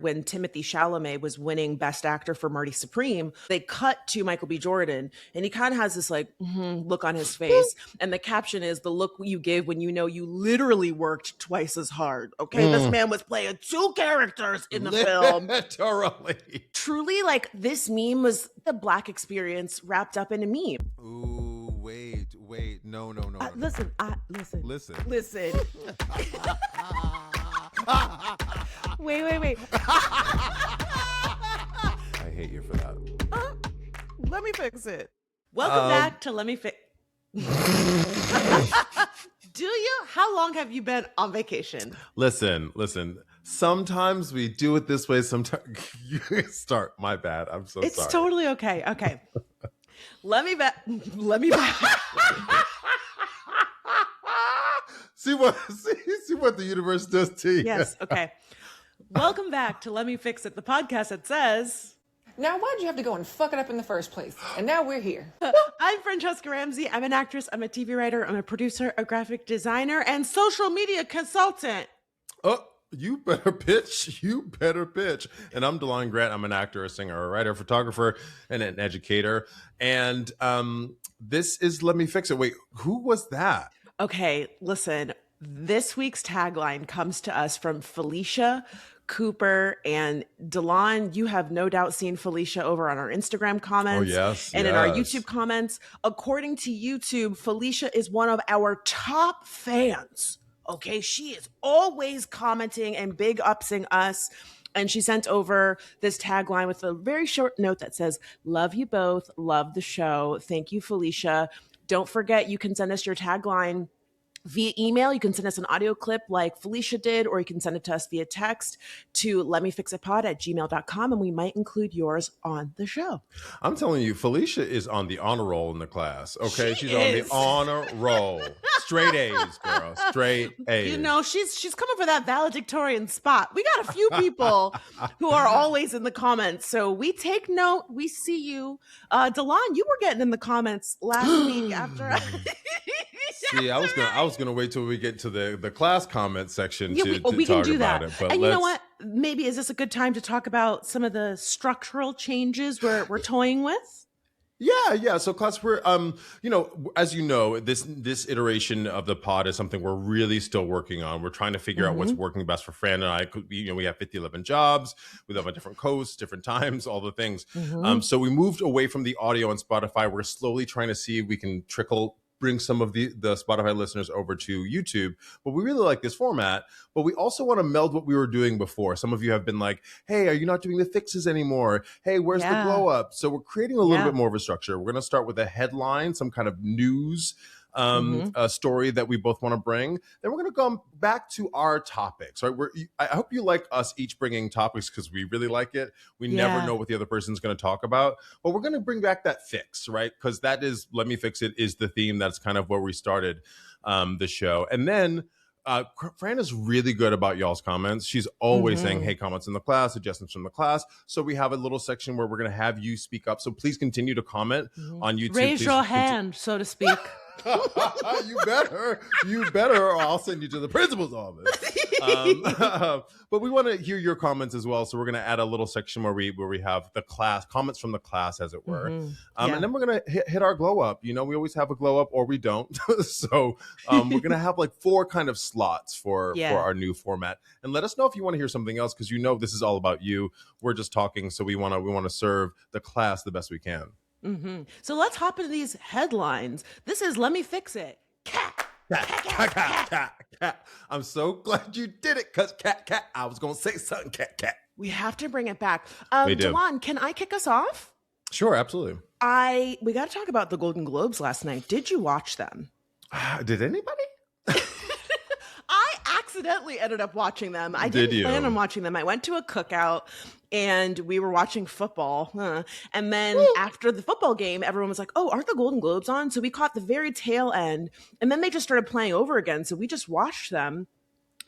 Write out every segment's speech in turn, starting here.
when Timothée Chalamet was winning Best Actor for Marty Supreme, they cut to Michael B. Jordan, and he kind of has this like look on his face. And the caption is, the look you give when you know you literally worked twice as hard. Okay, this man was playing two characters in the film. Literally. Truly, like, this meme was the Black experience wrapped up in a meme. Ooh, wait. No. Listen. Listen. Wait. I hate you for that. Let me fix it. Welcome back to Let Me Fix. Do you? How long have you been on vacation? Listen. Sometimes we do it this way. Sometimes you start. My bad. I'm so sorry. It's totally okay. Okay. Let me back. See what the universe does to you. Yes. Okay. Welcome back to Let Me Fix It, the podcast that says, now why'd you have to go and fuck it up in the first place? And now we're here. I'm Franchesca Ramsey. I'm an actress. I'm a TV writer. I'm a producer, a graphic designer, and social media consultant. Oh, you better pitch. And I'm DeLon Grant. I'm an actor, a singer, a writer, a photographer, and an educator. And this is Let Me Fix It. Wait, who was that? Okay, listen. This week's tagline comes to us from Felicia Cooper, and DeLon, you have no doubt seen Felicia over on our Instagram comments. Oh, yes. And in our YouTube comments. According to YouTube, Felicia is one of our top fans. Okay, she is always commenting and big upsing us. And she sent over this tagline with a very short note that says, love you both, love the show. Thank you, Felicia. Don't forget, you can send us your tagline via email. You can send us an audio clip like Felicia did, or you can send it to us via text to letmefixitpod@gmail.com, and we might include yours on the show. I'm telling you, Felicia is on the honor roll in the class. Okay, she's on the honor roll. Straight A's, girl. Straight A's. You know, she's coming for that valedictorian spot. We got a few people who are always in the comments, so we take note. We see you. DeLon, you were getting in the comments last week after. See, I was gonna wait till we get to the class comment section to we talk can do about that. it. But and you know what? Maybe is this a good time to talk about some of the structural changes we're toying with? Yeah. So class, we're as you know, this iteration of the pod is something we're really still working on. We're trying to figure out what's working best for Fran and I. We have 50-11 jobs. We live on different coasts, different times, all the things. So we moved away from the audio on Spotify. We're slowly trying to see if we can bring some of the Spotify listeners over to YouTube. But we really like this format. But we also want to meld what we were doing before. Some of you have been like, hey, are you not doing the fixes anymore? Hey, where's the glow up? So we're creating a little bit more of a structure. We're going to start with a headline, some kind of news a story that we both want to bring. Then we're going to go back to our topics, right? I hope you like us each bringing topics because we really like it. We never know what the other person's going to talk about, but we're going to bring back that fix, right? Because that is, Let Me Fix It is the theme. That's kind of where we started the show. And then Fran is really good about y'all's comments. She's always saying, hey, comments in the class, suggestions from the class. So we have a little section where we're going to have you speak up. So please continue to comment on YouTube. Raise your hand, so to speak. You better, or I'll send you to the principal's office. But we want to hear your comments as well, so we're going to add a little section where we have the class comments from the class, as it were, and then we're going to hit our glow up. You know, we always have a glow up, or we don't. So we're going to have like 4 kind of slots for our new format. And let us know if you want to hear something else, because this is all about you. We're just talking, so we want to serve the class the best we can. So let's hop into these headlines. This is Let Me Fix It. Cat. I'm so glad you did it, because cat. I was going to say something, cat. We have to bring it back. We do. DeLon, can I kick us off? Sure, absolutely. We got to talk about the Golden Globes last night. Did you watch them? Did anybody? I accidentally ended up watching them. I didn't plan on watching them. I went to a cookout and we were watching football. And then after the football game, everyone was like, oh, aren't the Golden Globes on? So we caught the very tail end. And then they just started playing over again. So we just watched them.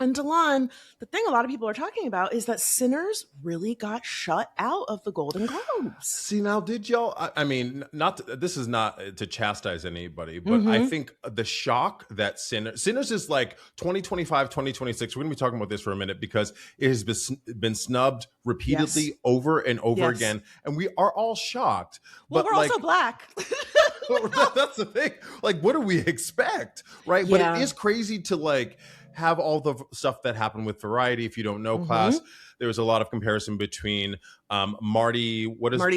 And Delon, the thing a lot of people are talking about is that Sinners really got shut out of the Golden Globes. See, now, did y'all? I mean, this is not to chastise anybody, but I think the shock that Sinners is like 2025, 2026. We're going to be talking about this for a minute because it has been snubbed repeatedly over and over again. And we are all shocked. Well, but we're also black. That's the thing. Like, what do we expect? Right. Yeah. But it is crazy to like have all the stuff that happened with Variety. If you don't know, class, there was a lot of comparison between Marty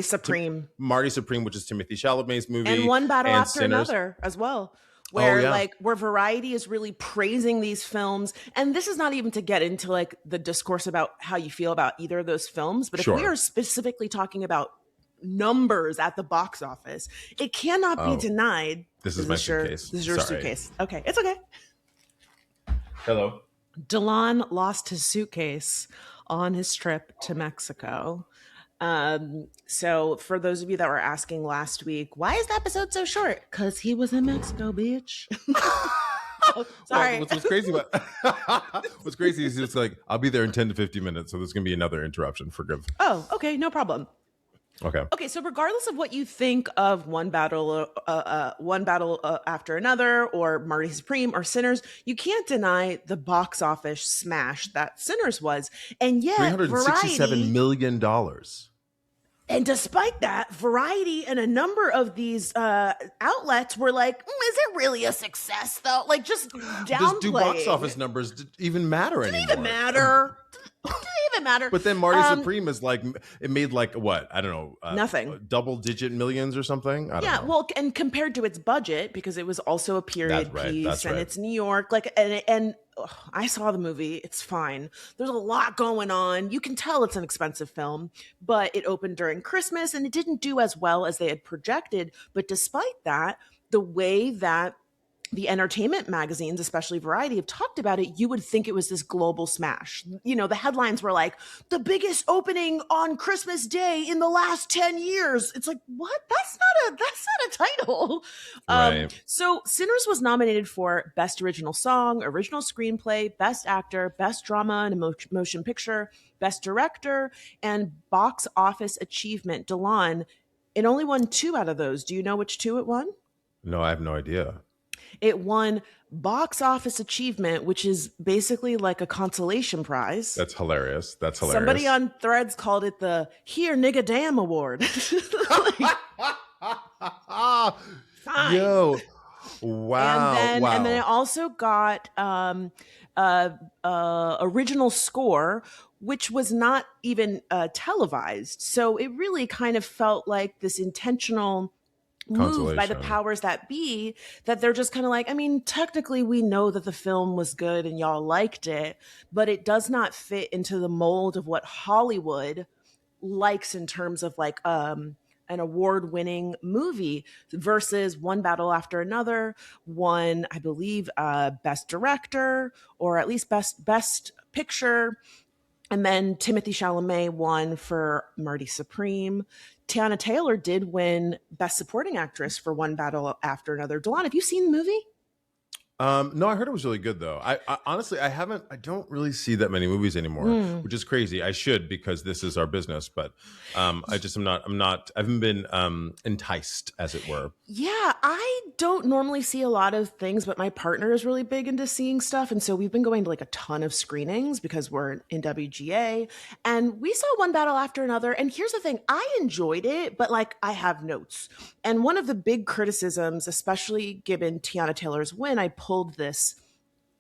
Supreme, which is Timothée Chalamet's movie, and One Battle and After Sinners. Another as well, where where Variety is really praising these films. And this is not even to get into like the discourse about how you feel about either of those films, but if we are specifically talking about numbers at the box office, it cannot be denied. This is my suitcase. This is your suitcase. Okay, it's okay. Hello. Delon lost his suitcase on his trip to Mexico. So for those of you that were asking last week, why is the episode so short? Because he was in Mexico, bitch. Sorry. Well, what's crazy about what's crazy is it's like I'll be there in 10 to 15 minutes, so there's gonna be another interruption. Forgive. Oh, okay, no problem. Okay, so regardless of what you think of One Battle After Another, or Marty Supreme, or Sinners, you can't deny the box office smash that Sinners was. And yet, $367 million. And despite that, Variety and a number of these outlets were like, is it really a success, though? Like, just downplaying. Do box office numbers even matter anymore? Didn't even matter. But then Marty Supreme is like, it made like what? I don't know. Nothing. Double-digit millions or something? I don't know. Well, and compared to its budget, because it was also a period piece, and it's New York, like, and I saw the movie. It's fine. There's a lot going on. You can tell it's an expensive film, but it opened during Christmas, and it didn't do as well as they had projected. But despite that, the way that the entertainment magazines, especially Variety, have talked about it, you would think it was this global smash. You know, the headlines were like, the biggest opening on Christmas Day in the last 10 years. It's like, what? That's not a title. Right. So Sinners was nominated for Best Original Song, Original Screenplay, Best Actor, Best Drama and Motion Picture, Best Director, and Box Office Achievement. Delon, it only won 2 out of those. Do you know which 2 it won? No, I have no idea. It won Box Office Achievement, which is basically like a consolation prize. That's hilarious. Somebody on Threads called it the Here Nigga Damn Award. Fine. Yo, wow. And then it also got original score, which was not even televised. So it really kind of felt like this intentional move by the powers that be, that they're just kind of like, I mean, technically we know that the film was good and y'all liked it, but it does not fit into the mold of what Hollywood likes in terms of like an award-winning movie, versus One Battle After Another won, I believe, Best Director, or at least Best Picture. And then Timothée Chalamet won for Marty Supreme. Teyana Taylor did win Best Supporting Actress for One Battle After Another. Delon, have you seen the movie? No, I heard it was really good though. I honestly, I don't really see that many movies anymore, which is crazy. I should, because this is our business, but I haven't been enticed, as it were. Yeah, I don't normally see a lot of things, but my partner is really big into seeing stuff. And so we've been going to like a ton of screenings because we're in WGA, and we saw One Battle After Another. And here's the thing, I enjoyed it, but like I have notes. And one of the big criticisms, especially given Teyana Taylor's win, I pulled this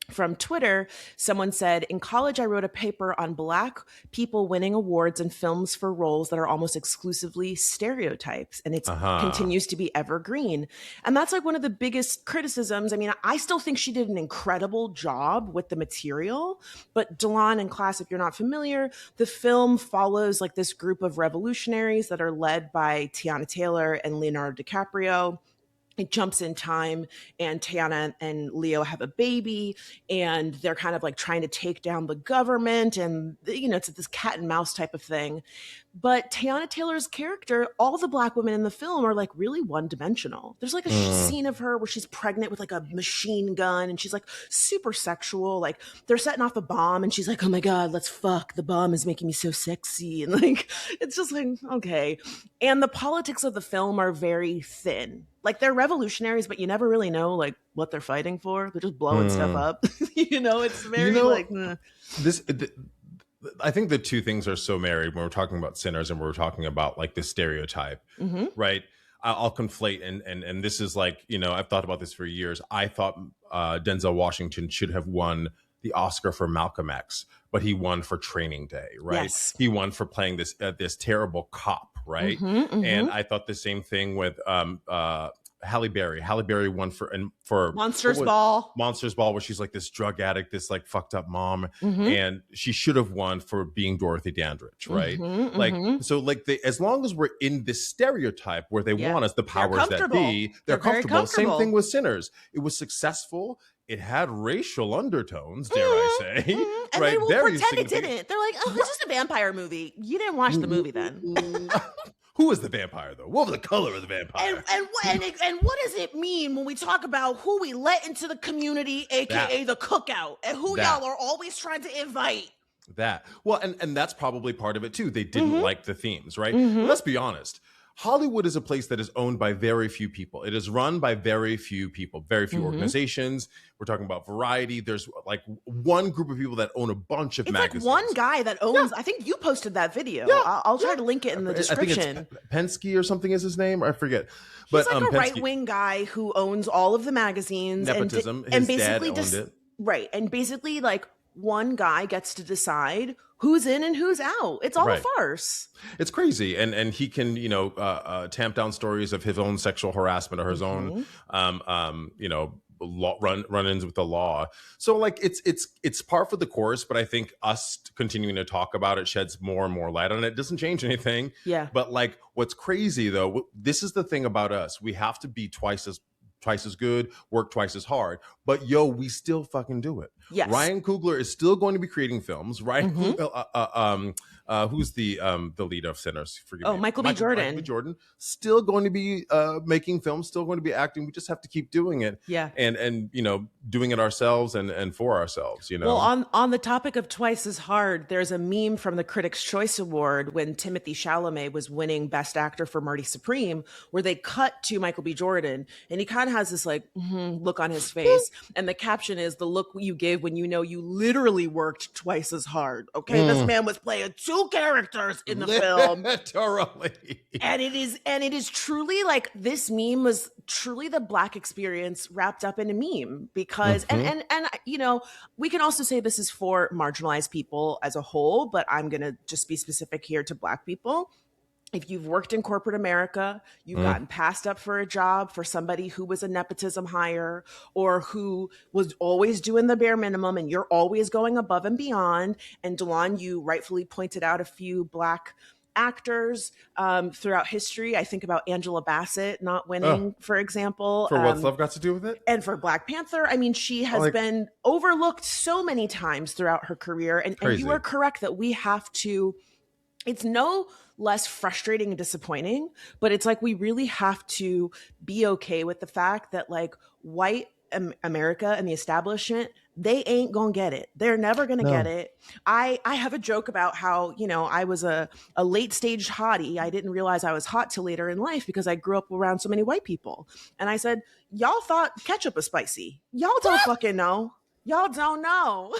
from Twitter. Someone said, in college, I wrote a paper on Black people winning awards in films for roles that are almost exclusively stereotypes. And it continues to be evergreen. And that's like one of the biggest criticisms. I mean, I still think she did an incredible job with the material. But Delon and class, if you're not familiar, the film follows like this group of revolutionaries that are led by Teyana Taylor and Leonardo DiCaprio. it jumps in time, and Teyana and Leo have a baby, and they're kind of like trying to take down the government, and it's this cat and mouse type of thing. But Teyana Taylor's character, all the Black women in the film are like really one-dimensional. There's like a scene of her where she's pregnant with like a machine gun, and she's like super sexual. Like they're setting off a bomb, and she's like, "Oh my god, let's fuck! The bomb is making me so sexy," and like it's just like okay. And the politics of the film are very thin. Like they're revolutionaries, but you never really know like what they're fighting for. They're just blowing stuff up. It's very like I think the two things are so married when we're talking about Sinners and we're talking about like the stereotype, right? I'll conflate and this is like, I've thought about this for years. I thought Denzel Washington should have won the Oscar for Malcolm X, but he won for Training Day, right? Yes. He won for playing this terrible cop, right? And I thought the same thing with Halle Berry. Halle Berry won for Monsters Ball, where she's like this drug addict, this like fucked up mom, and she should have won for being Dorothy Dandridge, right? So like as long as we're in this stereotype where they want us, the powers that be, they're comfortable. Same thing with Sinners. It was successful. It had racial undertones, dare I say. And right? they will Very pretend it didn't. They're like, oh, it's just a vampire movie. You didn't watch the movie then. Who is the vampire, though? What was the color of the vampire? And what does it mean when we talk about who we let into the community, a.k.a. the cookout, and who y'all are always trying to invite? Well, and that's probably part of it, too. They didn't like the themes, right? Let's be honest. Hollywood is a place that is owned by very few people. It is run by very few people, very few organizations. We're talking about Variety. There's like one group of people that own a bunch of magazines. It's like one guy that owns, I think you posted that video. I'll try to link it in the description. I think it's Penske or something is his name. I forget. But he's like a Penske, right-wing guy who owns all of the magazines. Nepotism. And His basically dad owned it. Right. And basically like one guy gets to decide who's in and who's out. It's all a farce. It's crazy. And he can, tamp down stories of his own sexual harassment or his own, run-ins with the law. So like it's par for the course, but I think us continuing to talk about it sheds more and more light on it. It doesn't change anything. Yeah. But like what's crazy though, this is the thing about us. We have to be twice as good, work twice as hard, but we still fucking do it. Yes. Ryan Coogler is still going to be creating films. Ryan, who's the lead of Sinners? Forgive me. Michael B. Jordan. Michael B. Jordan still going to be making films, still going to be acting. We just have to keep doing it. Yeah. And doing it ourselves and for ourselves. Well, on the topic of twice as hard, there's a meme from the Critics' Choice Award when Timothée Chalamet was winning Best Actor for Marty Supreme, where they cut to Michael B. Jordan, and he kind of has this like look on his face, and the caption is the look you give when you literally worked twice as hard. Okay, this man was playing two characters in the film, literally, and it is truly like this meme was truly the Black experience wrapped up in a meme because and we can also say this is for marginalized people as a whole, but I'm gonna just be specific here to Black people. If you've worked in corporate America, you've gotten passed up for a job for somebody who was a nepotism hire or who was always doing the bare minimum and you're always going above and beyond. And Delon, you rightfully pointed out a few Black actors throughout history. I think about Angela Bassett not winning, for example. For What's Love Got to Do with It? And for Black Panther. I mean, she has been overlooked so many times throughout her career. And you are correct that we have to, it's no less frustrating and disappointing, but it's like we really have to be okay with the fact that like white America and the establishment, they ain't gonna get it. They're never gonna get it. I have a joke about how, I was a late stage hottie. I didn't realize I was hot till later in life because I grew up around so many white people. And I said, y'all thought ketchup was spicy. Y'all don't fucking know. Y'all don't know.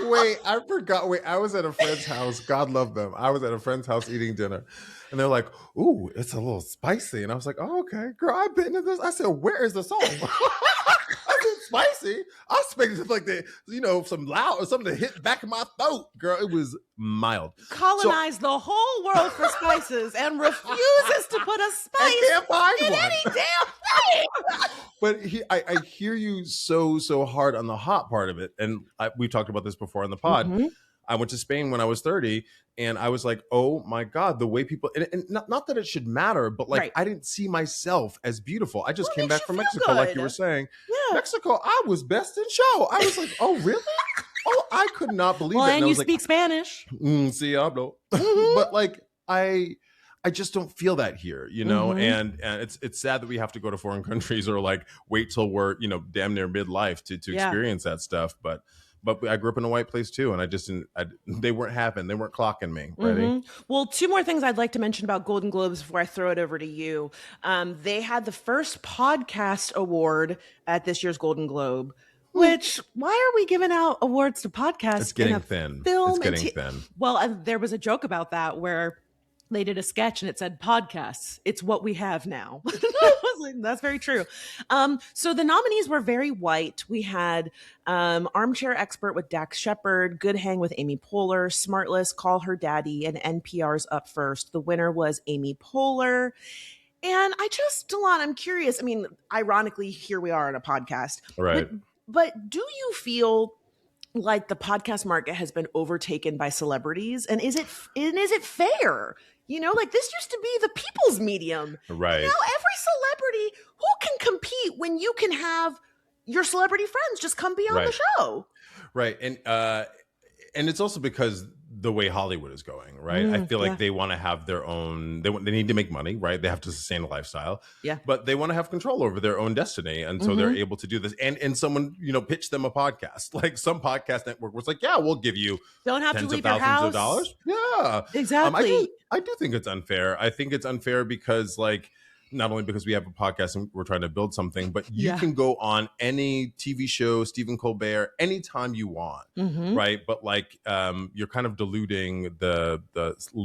Wait, I forgot. Wait, I was at a friend's house. God love them. I was at a friend's house eating dinner. And they're like, ooh, it's a little spicy. And I was like, oh, okay. Girl, I've been in this. I said, where is the salt? I said, spicy? I expected like some loud or something to hit back in my throat. Girl, it was mild. Colonized the whole world for spices and refuses to put a spice in any damn thing. But I hear you so hard on the hot part of it. And we've talked about this before on the pod. I went to Spain when I was 30, and I was like, oh my God, the way people, and not that it should matter, but like, Right. I didn't see myself as beautiful. I just What came makes back you from feel Mexico, like you good? were saying. Yeah. Mexico, I was best in show. I was like, oh, really? Oh, I could not believe Well, it. and I you was like, speak Spanish. sí hablo. Mhm. But like, I just don't feel that here, you know, Mhm. and it's sad that we have to go to foreign countries or like wait till we're, you know, damn near midlife to Yeah. experience that stuff. But I grew up in a white place too, and I just didn't. They weren't having, they weren't clocking me. Ready? Mhm. Well, two more things I'd like to mention about Golden Globes before I throw it over to you. They had the first podcast award at this year's Golden Globe. Which, why are we giving out awards to podcasts It's getting in a thin. film? It's and getting thin. Well, there was a joke about that where they did a sketch and it said podcasts. It's what we have now. I was like, that's very true. So the nominees were very white. We had Armchair Expert with Dax Shepard, Good Hang with Amy Poehler, Smartless, Call Her Daddy, and NPR's Up First. The winner was Amy Poehler. And Delon, I'm curious. I mean, ironically, here we are on a podcast. Right. But do you feel like the podcast market has been overtaken by celebrities? And is it fair? You know, like this used to be the people's medium. Right. Now every celebrity, who can compete when you can have your celebrity friends just come be on the show? Right. And it's also because the way Hollywood is going, right? I feel like they want to have their own, they need to make money, right? They have to sustain a lifestyle. Yeah. But they want to have control over their own destiny. And so they're able to do this. And someone, you know, pitched them a podcast. Like some podcast network was like, yeah, we'll give you Don't have to tens leave of your thousands house. of dollars. Yeah. Exactly. I do think it's unfair. I think it's unfair because like, not only because we have a podcast and we're trying to build something, but you can go on any TV show, Stephen Colbert, anytime you want, right? But like, you're kind of diluting the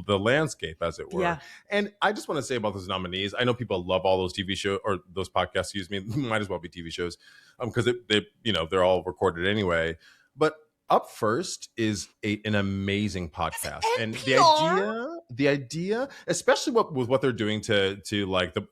landscape, as it were. Yeah. And I just want to say about those nominees, I know people love all those TV shows or those podcasts. Excuse me, might as well be TV shows, because they you know they're all recorded anyway. But Up First is an amazing podcast, and the idea, especially with what they're doing to like the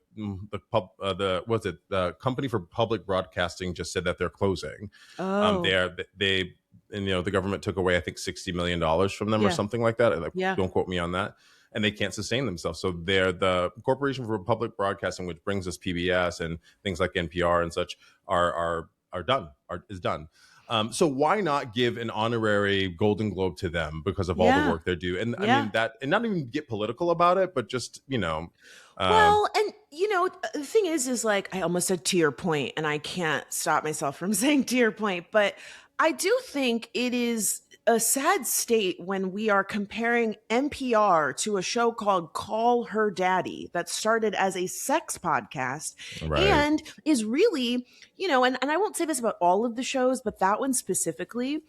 company for public broadcasting just said that they're closing. They and you know the government took away I think $60 million from them or something like that. Like, don't quote me on that. And they can't sustain themselves. So they're the Corporation for Public Broadcasting, which brings us PBS and things like NPR and such is done. So why not give an honorary Golden Globe to them because of all the work they do? And I mean that, and not even get political about it, but just, you know. Well, and you know, the thing is like, I almost said to your point, and I can't stop myself from saying to your point, but I do think it is a sad state when we are comparing NPR to a show called Call Her Daddy that started as a sex podcast and is really, you know, and I won't say this about all of the shows, but that one specifically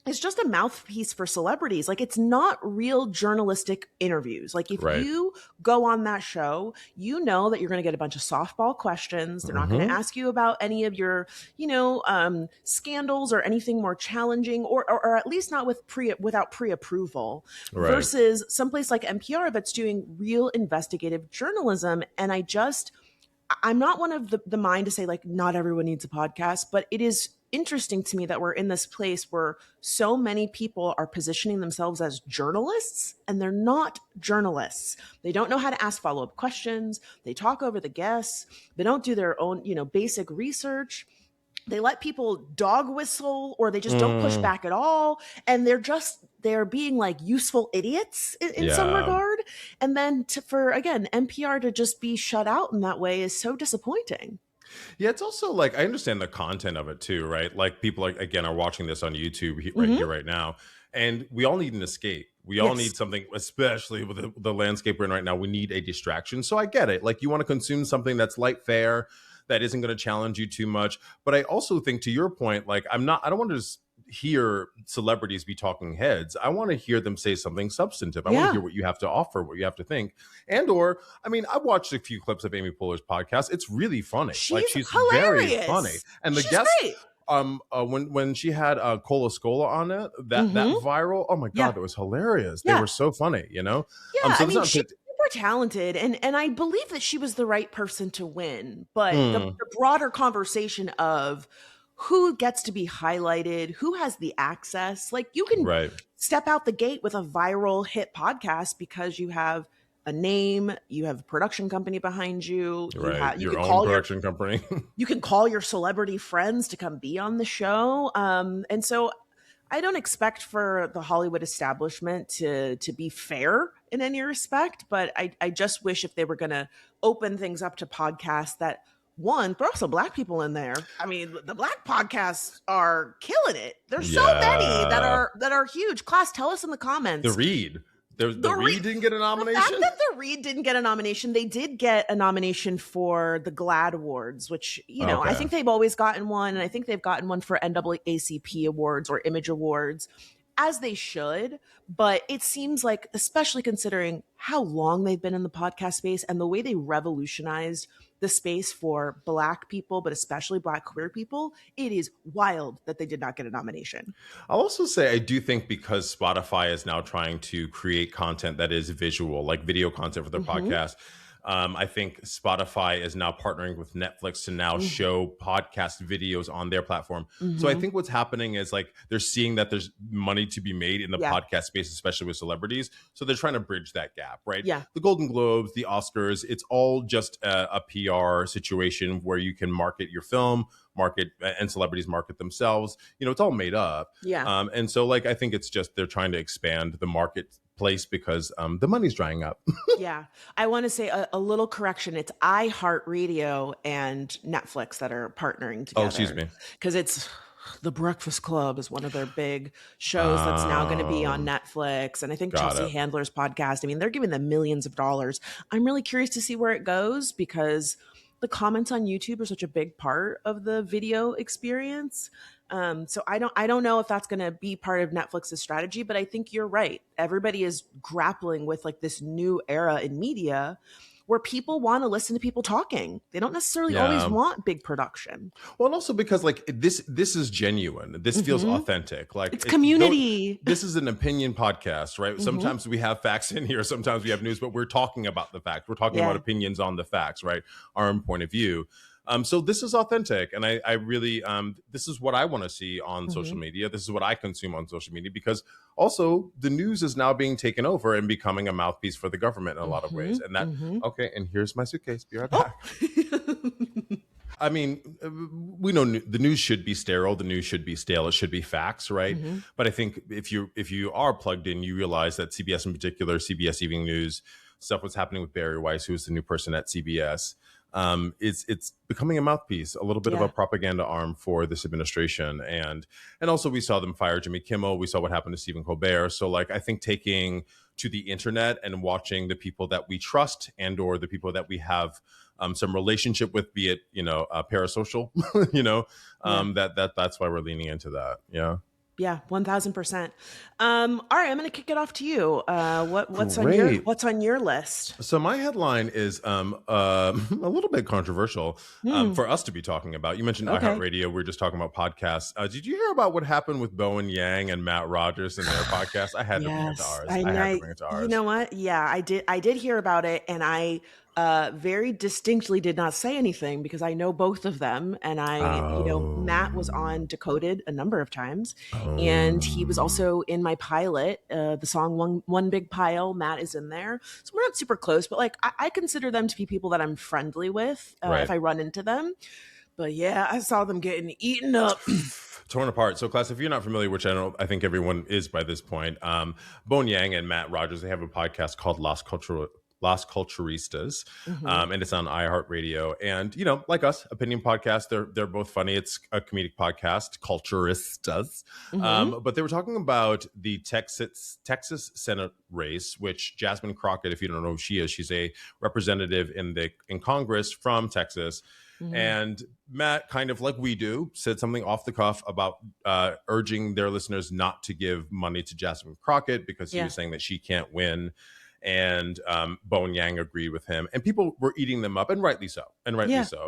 is just a mouthpiece for celebrities. Like it's not real journalistic interviews. Like if you go on that show, you know that you're going to get a bunch of softball questions. They're not going to ask you about any of your, you know, scandals or anything more challenging, or at least not without pre-approval. Versus someplace like NPR that's doing real investigative journalism. And I'm not one of the mind to say like not everyone needs a podcast, but it is interesting to me that we're in this place where so many people are positioning themselves as journalists and they're not journalists. They don't know how to ask follow-up questions. They talk over the guests. They don't do their own, you know, basic research. They let people dog whistle or they just don't push back at all. And they're being like useful idiots in some regard. And then for NPR to just be shut out in that way is so disappointing. Yeah, it's also like I understand the content of it too, right? Like people are watching this on YouTube here right now, and we all need an escape. We all need something, especially with the landscape we're in right now. We need a distraction. So I get it. Like you want to consume something that's light fare, that isn't going to challenge you too much. But I also think, to your point, like I don't want to just hear celebrities be talking heads. I want to hear them say something substantive. I want to hear what you have to offer, what you have to think. I I've watched a few clips of Amy Poehler's podcast. It's really funny. She's hilarious. Very funny. And the guests, when she had Cola Scola on it, that viral, oh my God, that was hilarious. They were so funny, you know? She's super talented, and I believe that she was the right person to win. But the broader conversation of who gets to be highlighted, who has the access. Like you can Right. step out the gate with a viral hit podcast because you have a name, you have a production company behind you, Right. you Your can own call production company. you can call your celebrity friends to come be on the show. And so I don't expect for the Hollywood establishment to be fair in any respect, but I just wish if they were going to open things up to podcasts that one, throw some black people in there. I mean, the black podcasts are killing it. There's so many Yeah. that are huge. Class, tell us in the comments. The Reed. The Reed didn't get a The fact nomination? that the Reed didn't get a nomination, they did get a nomination for the GLAAD Awards, which, you know, I Okay. think they've always gotten one. And I think they've gotten one for NAACP Awards or Image Awards, as they should. But it seems like, especially considering how long they've been in the podcast space and the way they revolutionized the space for Black people, but especially Black queer people, it is wild that they did not get a nomination. I'll also say I do think because Spotify is now trying to create content that is visual, like video content for their podcast. I think Spotify is now partnering with Netflix to now show podcast videos on their platform. So I think what's happening is like they're seeing that there's money to be made in the podcast space, especially with celebrities. So they're trying to bridge that gap, right? Yeah. The Golden Globes, the Oscars, it's all just a PR situation where you can market your film, and celebrities market themselves. You know, it's all made up. Yeah. And so like I think it's just they're trying to expand the marketplace because the money's drying up. Yeah. I want to say a little correction. It's iHeartRadio and Netflix that are partnering together. Oh, excuse me. Because it's The Breakfast Club is one of their big shows that's now going to be on Netflix. And I think Got Chelsea it. Handler's podcast, I mean, they're giving them millions of dollars. I'm really curious to see where it goes because the comments on YouTube are such a big part of the video experience. So I don't know if that's going to be part of Netflix's strategy, but I think you're right. Everybody is grappling with like this new era in media where people want to listen to people talking. They don't necessarily always want big production. Well, and also because like this is genuine. This feels authentic. Like It's community. This is an opinion podcast, right? Sometimes we have facts in here. Sometimes we have news, but we're talking about the facts. We're talking about opinions on the facts, right? Our own point of view. So this is authentic. And I really, this is what I want to see on social media. This is what I consume on social media because also the news is now being taken over and becoming a mouthpiece for the government in a lot of ways. And that, okay. And here's my suitcase. Be right back. I mean, we know the news should be sterile. The news should be stale. It should be facts, right? But I think if you are plugged in, you realize that CBS in particular, CBS Evening News, stuff what's happening with Barry Weiss, who's the new person at CBS, it's becoming a mouthpiece, a little bit of a propaganda arm for this administration. And also we saw them fire Jimmy Kimmel. We saw what happened to Stephen Colbert. So like, I think taking to the internet and watching the people that we trust and or the people that we have some relationship with, be it, parasocial, that's why we're leaning into that. Yeah. Yeah, 1000%. All right, I'm going to kick it off to you. What's on your list? So my headline is a little bit controversial for us to be talking about. You mentioned iHeartRadio. We were just talking about podcasts. Did you hear about what happened with Bowen Yang and Matt Rodgers and their podcast? I had to bring it to ours. I had to bring it to ours. You know what? Yeah, I did hear about it, and I very distinctly did not say anything because I know both of them. And Matt was on Decoded a number of times and he was also in my pilot, the song One Big Pile. Matt is in there. So we're not super close, but like, I consider them to be people that I'm friendly with if I run into them. But yeah, I saw them getting eaten up. Torn apart. So, class, if you're not familiar, which I think everyone is by this point, Bowen Yang and Matt Rodgers, they have a podcast called Las Culturistas, and it's on iHeartRadio. And like us, opinion podcast. They're both funny. It's a comedic podcast, Culturistas. But they were talking about the Texas Senate race, which Jasmine Crocket, if you don't know who she is, she's a representative in Congress from Texas. And Matt, kind of like we do, said something off the cuff about urging their listeners not to give money to Jasmine Crocket because he was saying that she can't win. And Bowen Yang agreed with him, and people were eating them up, and rightly so,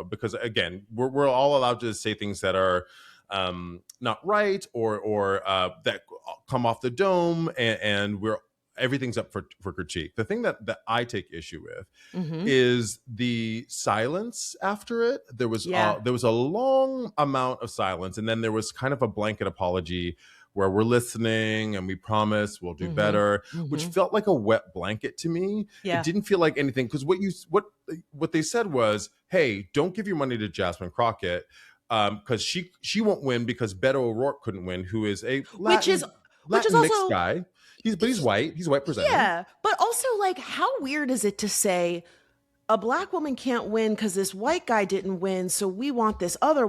because again, we're all allowed to say things that are not right or that come off the dome, and we're everything's up for critique. The thing that I take issue with Mm-hmm. is the silence after it. There was a long amount of silence, and then there was kind of a blanket apology where we're listening and we promise we'll do better, which felt like a wet blanket to me. Yeah. It didn't feel like anything, because what they said was, hey, don't give your money to Jasmine Crocket, because she won't win, because Beto O'Rourke couldn't win, who is a Which is mixed also guy. He's white. He's a white presenter. Yeah, but also, like, how weird is it to say a black woman can't win because this white guy didn't win, so we think this other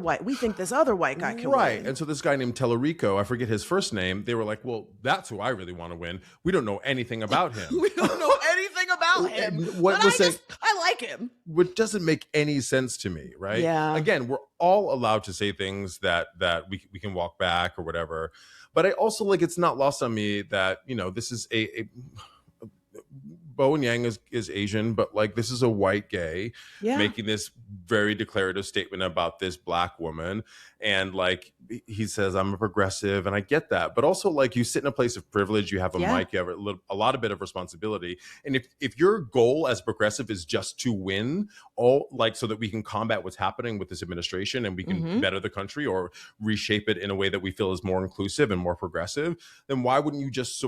white guy can win. And so this guy named Tellerico, I forget his first name, they were like, well, that's who I really want to win. We don't know anything about him. We don't know anything about him. I like him. Which doesn't make any sense to me, right? Yeah. Again, we're all allowed to say things that we can walk back or whatever. But I also, like, it's not lost on me that, this is a Bowen Yang is Asian, but, like, this is a white gay making this very declarative statement about this black woman. And, like, he says, I'm a progressive, and I get that. But also, like, you sit in a place of privilege, you have a mic, you have a lot of bit of responsibility. And if your goal as progressive is just to win, so that we can combat what's happening with this administration and we can better the country or reshape it in a way that we feel is more inclusive and more progressive, then why wouldn't you just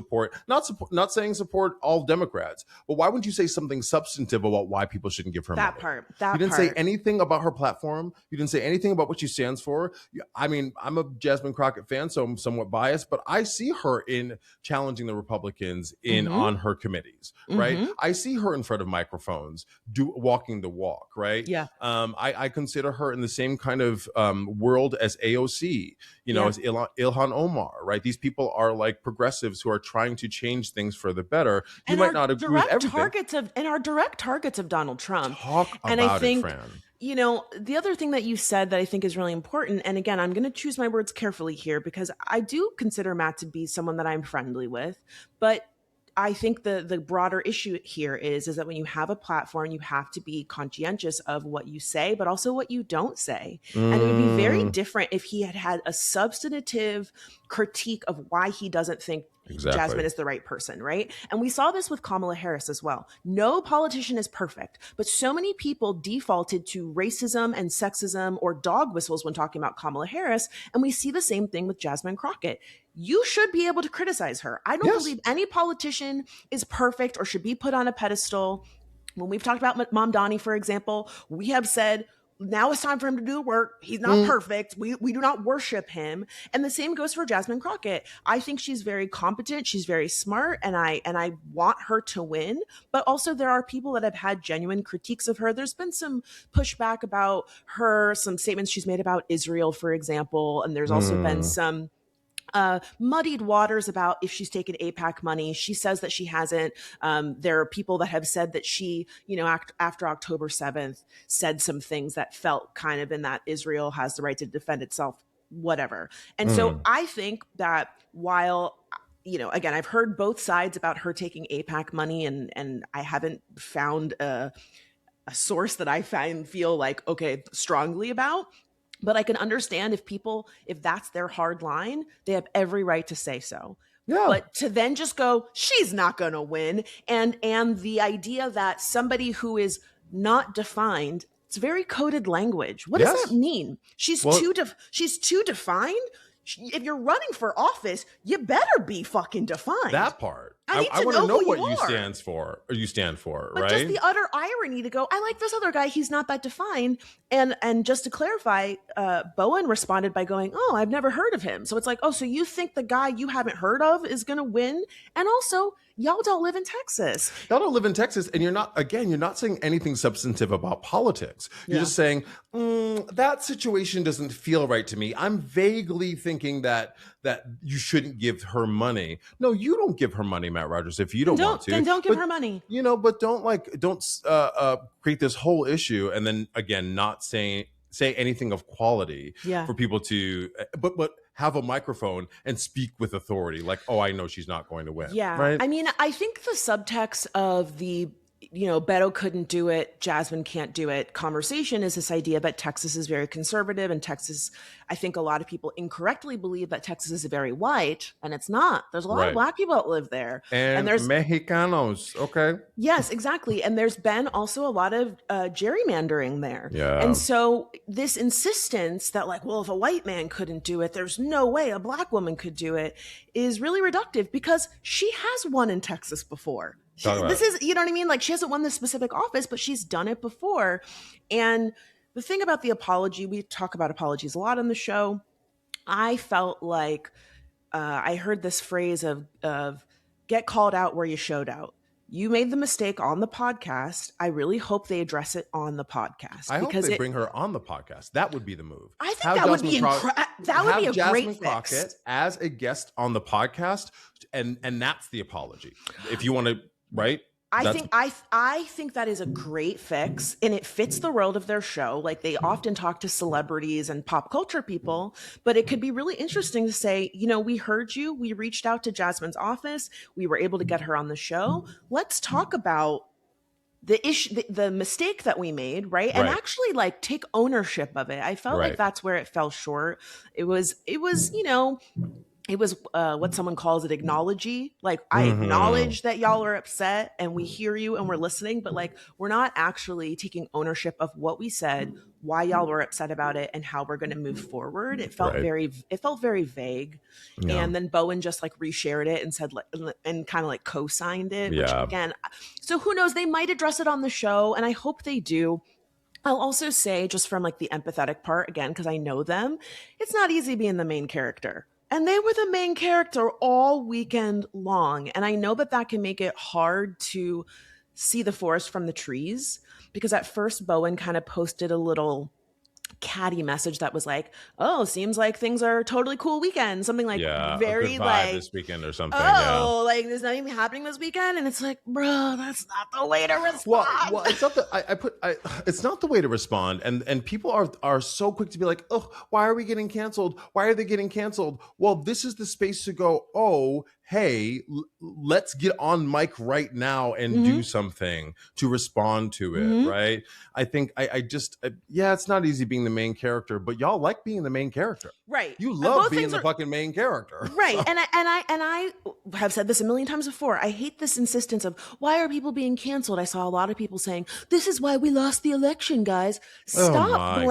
not saying support all Democrats, but why wouldn't you say something substantive about why people shouldn't give her money? You didn't say anything about her platform. You didn't say anything about what she stands for. I mean, I'm a Jasmine Crocket fan, so I'm somewhat biased, but I see her in challenging the Republicans on her committees, right? I see her in front of microphones, walking the walk, right? Yeah. I consider her in the same kind of world as AOC, as Ilhan Omar, right? These people are like progressives who are trying to change things for the better. You might not agree with everything. And our direct targets of Donald Trump. Talk about it, Fran. The other thing that you said that I think is really important, and again, I'm going to choose my words carefully here because I do consider Matt to be someone that I'm friendly with, but I think the broader issue here is that when you have a platform, you have to be conscientious of what you say, but also what you don't say. And it would be very different if he had a substantive critique of why he doesn't think Jasmine is the right person, right? And we saw this with Kamala Harris as well. No politician is perfect, but so many people defaulted to racism and sexism or dog whistles when talking about Kamala Harris. And we see the same thing with Jasmine Crocket. You should be able to criticize her. I don't believe any politician is perfect or should be put on a pedestal. When we've talked about Mom Donnie, for example, we have said, now it's time for him to do the work. He's not perfect. We do not worship him. And the same goes for Jasmine Crocket. I think she's very competent. She's very smart. And I want her to win. But also there are people that have had genuine critiques of her. There's been some pushback about her, some statements she's made about Israel, for example. And there's also been some muddied waters about if she's taken AIPAC money. She says that she hasn't. There are people that have said that she, after October 7th, said some things that felt kind of in that Israel has the right to defend itself, whatever. And so I think that while, again, I've heard both sides about her taking AIPAC money, and I haven't found a source that I feel like, okay, strongly about. But I can understand if that's their hard line, they have every right to say so. Yeah. But to then just go, she's not going to win. And the idea that somebody who is not defined, it's very coded language. What does that mean? She's too defined. If you're running for office, you better be fucking defined. That part. I want to know what you stand for, but right? Just the utter irony to go, I like this other guy, he's not that defined. And just to clarify, Bowen responded by going, oh, I've never heard of him. So it's like, oh, so you think the guy you haven't heard of is going to win? And also, y'all don't live in Texas. Y'all don't live in Texas, and you're not saying anything substantive about politics. You're just saying, that situation doesn't feel right to me. I'm vaguely thinking that you shouldn't give her money. No, you don't give her money, Matt Rodgers, if you don't want to. Then don't give her money. But don't create this whole issue and then again not say anything of quality for people to but have a microphone and speak with authority, like, oh, I know she's not going to win. Yeah. Right? I mean, I think the subtext of the Beto couldn't do it, Jasmine can't do it conversation is this idea that Texas is very conservative, and Texas, I think a lot of people incorrectly believe that Texas is very white, and it's not. There's a lot of Black people that live there. And there's Mexicanos, okay. Yes, exactly. And there's been also a lot of gerrymandering there. Yeah. And so this insistence that like, well, if a white man couldn't do it, there's no way a Black woman could do it is really reductive, because she has won in Texas before. This is, you know what I mean? Like, she hasn't won this specific office, but she's done it before. And the thing about the apology, we talk about apologies a lot on the show. I felt like I heard this phrase of get called out where you showed out. You made the mistake on the podcast. I really hope they address it on the podcast. I hope they bring her on the podcast. That would be the move. I think that would be a Jasmine great Crocket fix. as a guest on the podcast, and that's the apology. If you want to, right? I think that is a great fix, and it fits the world of their show. Like, they often talk to celebrities and pop culture people, but it could be really interesting to say, we heard you. We reached out to Jasmine's office. We were able to get her on the show. Let's talk about the issue, the mistake that we made, right? And actually like take ownership of it. I felt like that's where it fell short. It was, what someone calls it acknowledgey. Like, I acknowledge that y'all are upset and we hear you and we're listening, but like, we're not actually taking ownership of what we said, why y'all were upset about it, and how we're going to move forward. It felt very vague. Yeah. And then Bowen just like reshared it and said, and kind of like co-signed it, which again, so who knows, they might address it on the show, and I hope they do. I'll also say, just from like the empathetic part, again, because I know them, it's not easy being the main character. And they were the main character all weekend long. And I know that can make it hard to see the forest from the trees, because at first Bowen kind of posted a little catty message that was like, oh, seems like things are totally cool weekend. Something like very a good vibe like this weekend or something. Like there's not even happening this weekend. And it's like, bro, that's not the way to respond. Well, it's not it's not the way to respond. And people are so quick to be like, oh, why are we getting canceled? Why are they getting canceled? Well, this is the space to go, oh, hey, let's get on mic right now and do something to respond to it, right? I think it's not easy being the main character, but y'all like being the main character. Right. You love being the fucking main character. Right. So. And I have said this a million times before. I hate this insistence of, why are people being canceled? I saw a lot of people saying, this is why we lost the election, guys. Stop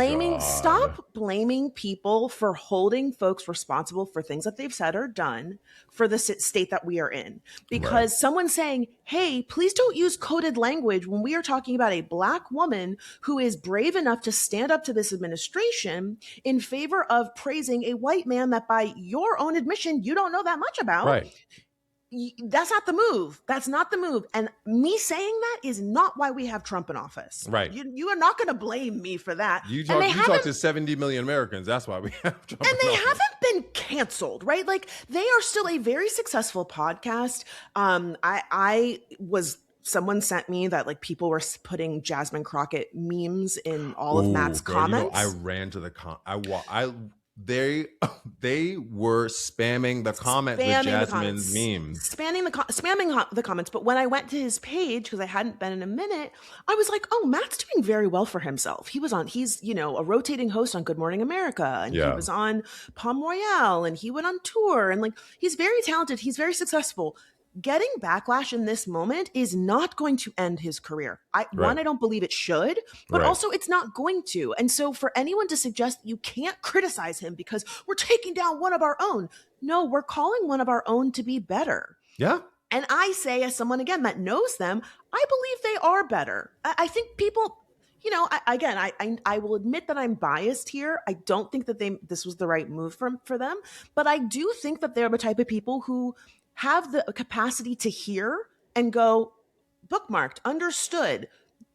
blaming people for holding folks responsible for things that they've said or done for the state that we are in. Because someone saying, hey, please don't use coded language when we are talking about a Black woman who is brave enough to stand up to this administration in favor of praising a white man that, by your own admission, you don't know that much about. Right. That's not the move. That's not the move. And me saying that is not why we have Trump in office. Right. You are not going to blame me for that. You talk to 70 million Americans. That's why we have Trump. And they haven't been canceled, right? Like, they are still a very successful podcast. Someone sent me that like people were putting Jasmine Crocket memes in all of Matt's comments. I ran to the They were spamming the comments with Jasmine's memes. Spamming the comments. But when I went to his page, because I hadn't been in a minute, I was like, oh, Matt's doing very well for himself. He's a rotating host on Good Morning America, and he was on Palm Royale, and he went on tour, and like, he's very talented. He's very successful. Getting backlash in this moment is not going to end his career. I don't believe it should, but also it's not going to. And so for anyone to suggest you can't criticize him because we're taking down one of our own, no, we're calling one of our own to be better. Yeah. And I say, as someone, again, that knows them, I believe they are better. I think people, I will admit that I'm biased here. I don't think that this was the right move for them, but I do think that they're the type of people who have the capacity to hear and go, bookmarked, understood.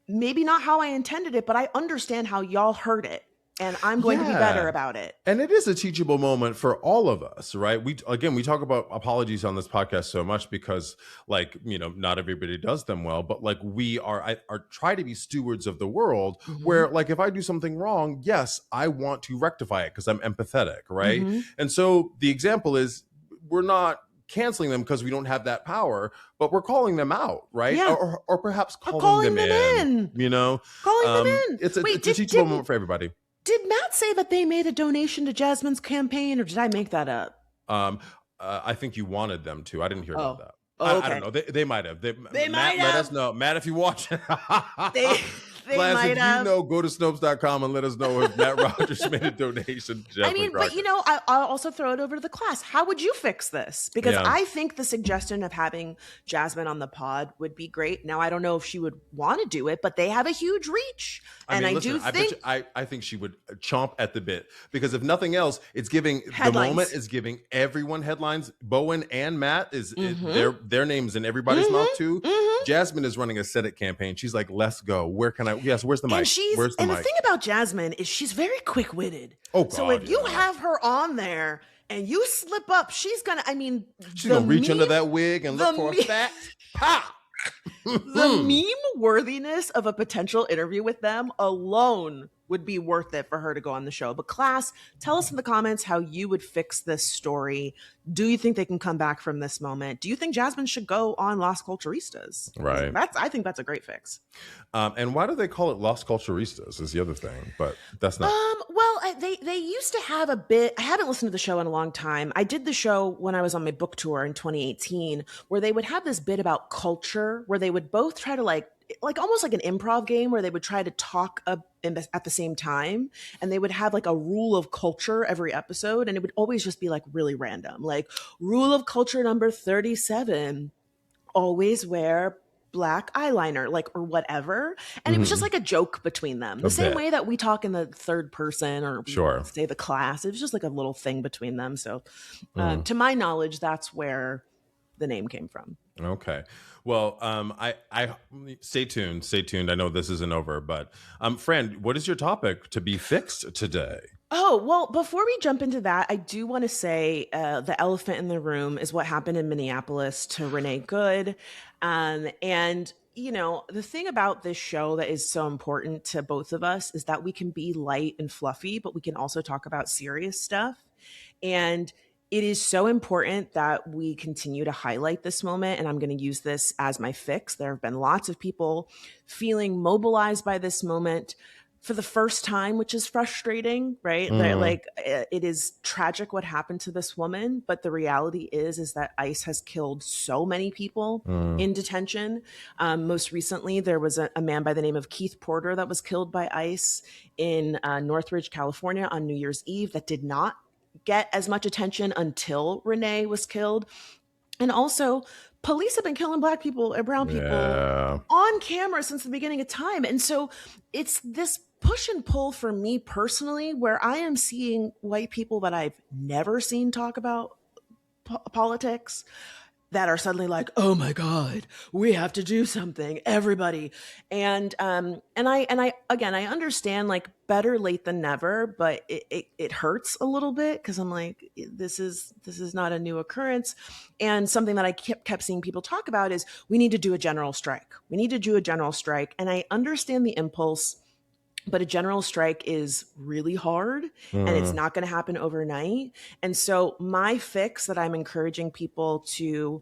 Maybe not how I intended it, but I understand how y'all heard it. And I'm going to be better about it. And it is a teachable moment for all of us, right? We talk about apologies on this podcast so much because, like, not everybody does them well, but like we are try to be stewards of the world where, like, if I do something wrong, yes, I want to rectify it because I'm empathetic, right? And so the example is, we're not canceling them because we don't have that power, but we're calling them out, right? Yeah. Or perhaps calling them in. You know, calling them in. It's a teachable moment for everybody. Did Matt say that they made a donation to Jasmine's campaign, or did I make that up? I think you wanted them to. I didn't hear about that. Oh, okay. I don't know. They might have. They Matt, might let have. us know. Matt, if you watch it. They Class, might if have. you know, go to snubs.com and let us know if Matt Rodgers made a donation to Jasmine Crocket. But you know, I'll also throw it over to the class. How would you fix this? Because I think the suggestion of having Jasmine on the pod would be great. Now, I don't know if she would want to do it, but they have a huge reach. I think she would chomp at the bit, because if nothing else, it's giving headlines. The moment is giving everyone headlines. Bowen and Matt is their names in everybody's mouth too. Jasmine is running a set it campaign. She's like, let's go. Where can I? Yes. Where's the mic? Where's the mic? The thing about Jasmine is she's very quick witted. Oh, God, so if you have her on there and you slip up, she's gonna reach under that wig and look for a fact. Ha! The meme worthiness of a potential interview with them alone would be worth it for her to go on the show. But class, tell us in the comments how you would fix this story. Do you think they can come back from this moment? Do you think Jasmine should go on Las Culturistas? Right. I think that's a great fix. And why do they call it Las Culturistas is the other thing, but that's not. Well, they used to have a bit. I haven't listened to the show in a long time. I did the show when I was on my book tour in 2018, where they would have this bit about culture, where they would both try to like almost like an improv game, where they would try to talk at the same time, and they would have like a rule of culture every episode, and it would always just be like really random, like rule of culture number 37: always wear black eyeliner, like, or whatever. And it was just like a joke between them, the same way that we talk in the third person, or say the class. It was just like a little thing between them. So to my knowledge, that's where the name came from. Okay. Well, I stay tuned. I know this isn't over, but Fran, what is your topic to be fixed today? Oh, well, before we jump into that, I do want to say the elephant in the room is what happened in Minneapolis to Renee Good. And, you know, the thing about this show that is so important to both of us is that we can be light and fluffy, but we can also talk about serious stuff. And it is so important that we continue to highlight this moment. And I'm going to use this as my fix. There have been lots of people feeling mobilized by this moment for the first time, which is frustrating, right? Like, it is tragic what happened to this woman, but the reality is that ICE has killed so many people in detention. Most recently, there was a man by the name of Keith Porter that was killed by ICE in Northridge, California on New Year's Eve that did not get as much attention until Renee was killed. And also, police have been killing black people and brown people on camera since the beginning of time. And so it's this push and pull for me personally, where I am seeing white people that I've never seen talk about politics that are suddenly like, oh my God, we have to do something, everybody. And I understand, like, better late than never, but it hurts a little bit, because I'm like, this is not a new occurrence. And something that I kept seeing people talk about is we need to do a general strike. And I understand the impulse, but a general strike is really hard and it's not going to happen overnight. And so my fix that I'm encouraging people to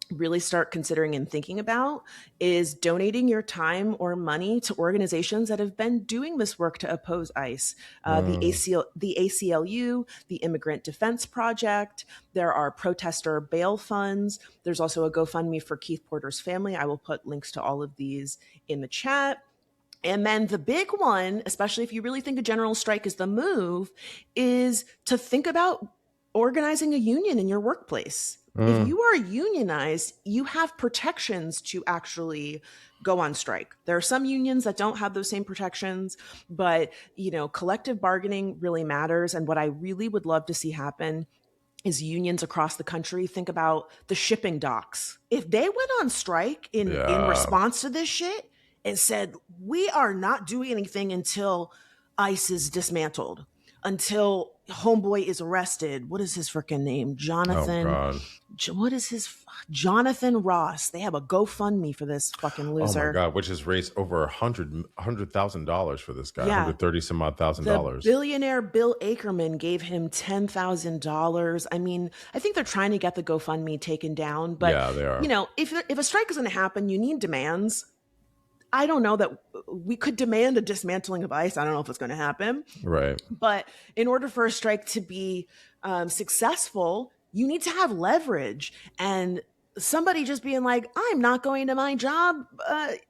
really start considering and thinking about is donating your time or money to organizations that have been doing this work to oppose ICE. The ACLU, the Immigrant Defense Project. There are protester bail funds. There's also a GoFundMe for Keith Porter's family. I will put links to all of these in the chat. And then the big one, especially if you really think a general strike is the move, is to think about organizing a union in your workplace. If you are unionized, you have protections to actually go on strike. There are some unions that don't have those same protections, but, you know, collective bargaining really matters. And what I really would love to see happen is unions across the country think about the shipping docks. If they went on strike in response to this shit and said, we are not doing anything until ICE is dismantled, until homeboy is arrested. What is his freaking name? Jonathan. Oh, God. What is his Jonathan Ross? They have a GoFundMe for this fucking loser. Oh my God, which has raised over $100,000 for this guy. Yeah. 130 some odd thousand The dollars. billionaire Bill Akerman gave him $10,000. I mean, I think they're trying to get the GoFundMe taken down, but Yeah, they are. you know, if a strike is going to happen, you need demands. I don't know that we could demand a dismantling of ICE. I don't know if it's going to happen. Right. But in order for a strike to be successful, you need to have leverage. And somebody just being like, I'm not going to my job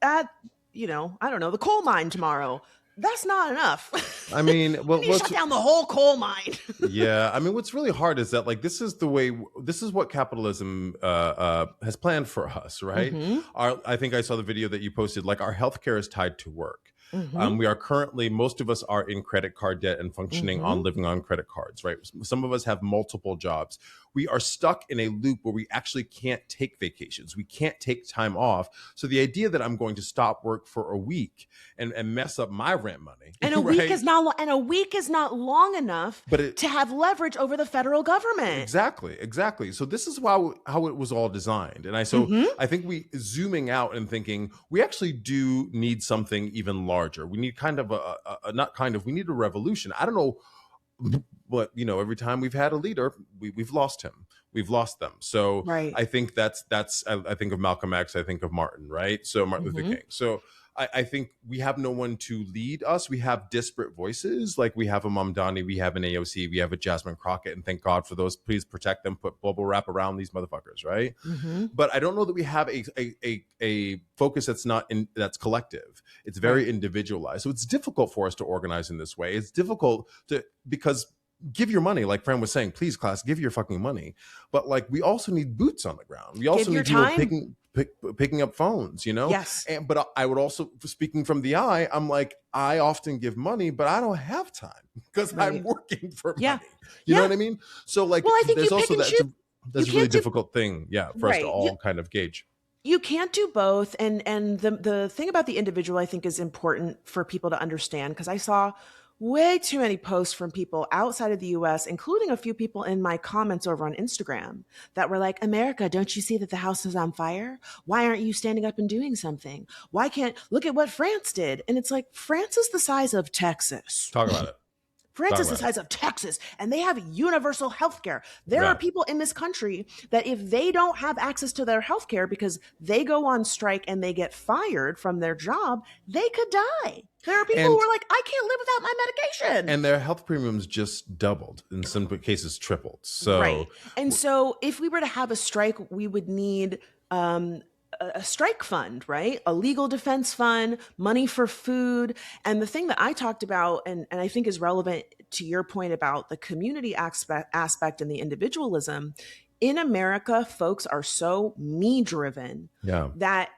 at, I don't know, the coal mine tomorrow. That's not enough. I mean, well, you shut down the whole coal mine. Yeah, I mean, what's really hard is that like this is what capitalism has planned for us, right? I think I saw the video that you posted. Like our healthcare is tied to work. We are currently, most of us are in credit card debt and functioning on living on credit cards, right? Some of us have multiple jobs. We are stuck in a loop where we actually can't take vacations. We can't take time off. So the idea that I'm going to stop work for a week and mess up my rent money. And a week is not long enough to have leverage over the federal government. Exactly. So this is how it was all designed. And I think we zooming out and thinking we actually do need something even larger. We need kind of we need a revolution. I don't know. But every time we've had a leader, we've lost him. We've lost them. So right. I think that's I think of Malcolm X. I think of Martin, right? So Martin Luther King. So I think we have no one to lead us. We have disparate voices. Like we have a Mamdani, we have an AOC, we have a Jasmine Crocket, and thank God for those. Please protect them. Put bubble wrap around these motherfuckers, right? But I don't know that we have a focus that's collective. It's very individualized. So it's difficult for us to organize in this way. It's difficult because give your money, like Fran was saying, please class, give your fucking money. But like we also need boots on the ground. We also need people picking up phones, Yes. But I would also, speaking from the I'm like, I often give money, but I don't have time because I'm working for money. You know what I mean? So like, well, I think there's also that's a really difficult thing, for us to all kind of gauge. You can't do both. And the thing about the individual, I think, is important for people to understand, because I saw way too many posts from people outside of the US, including a few people in my comments over on Instagram that were like, America, don't you see that the house is on fire? Why aren't you standing up and doing something? Why can't, look at what France did. And it's like, France is the size of Texas. Talk about it. France is the size of Texas, and they have universal health care. There are people in this country that if they don't have access to their health care because they go on strike and they get fired from their job, they could die. There are people who are like, I can't live without my medication. And their health premiums just doubled, in some cases tripled. So, right. And so if we were to have a strike, we would need a strike fund, right? A legal defense fund, money for food. And the thing that I talked about, and I think is relevant to your point about the community aspect and the individualism, in America, folks are so me driven that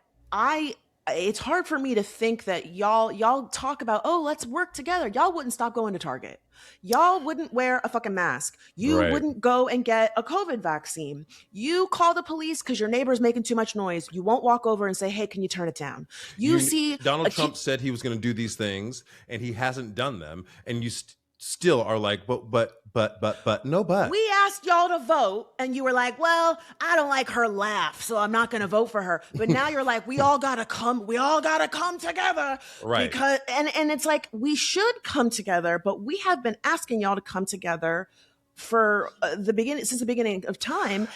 it's hard for me to think that y'all talk about, oh, let's work together. Y'all wouldn't stop going to Target. Y'all wouldn't wear a fucking mask. You wouldn't go and get a COVID vaccine. You call the police because your neighbor's making too much noise. You won't walk over and say, hey, can you turn it down? You see Donald Trump said he was going to do these things and he hasn't done them. And you still are like, but. We asked y'all to vote and you were like, well, I don't like her laugh, so I'm not going to vote for her. But now you're like, we all got to come together. Right. Because, and it's like, we should come together, but we have been asking y'all to come together for since the beginning of time.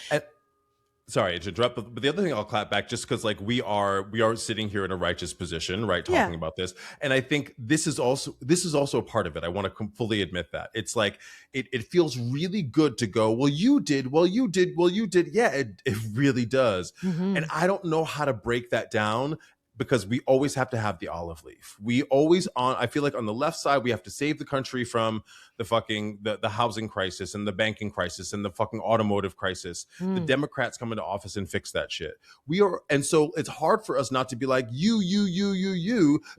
Sorry to interrupt, but the other thing I'll clap back, just because like we are sitting here in a righteous position, right, talking about this, and I think this is also a part of it. I want to fully admit that it's like it feels really good to go, well, you did, yeah, it really does, and I don't know how to break that down. Because we always have to have the olive leaf. I feel like on the left side, we have to save the country from the fucking, the housing crisis and the banking crisis and the fucking automotive crisis. The Democrats come into office and fix that shit. And so it's hard for us not to be like, you,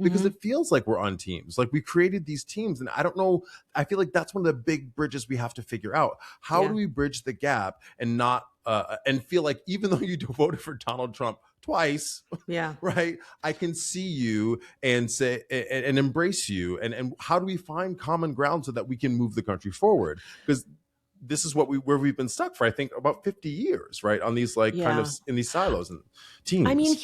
because it feels like we're on teams. Like we created these teams and I don't know, I feel like that's one of the big bridges we have to figure out. How do we bridge the gap and not and feel like even though you voted for Donald Trump twice, Yeah. right, I can see you and say and embrace you. And how do we find common ground so that we can move the country forward? Because this is where we've been stuck for, I think, about 50 years, right? On these kind of in these silos and teams. I mean,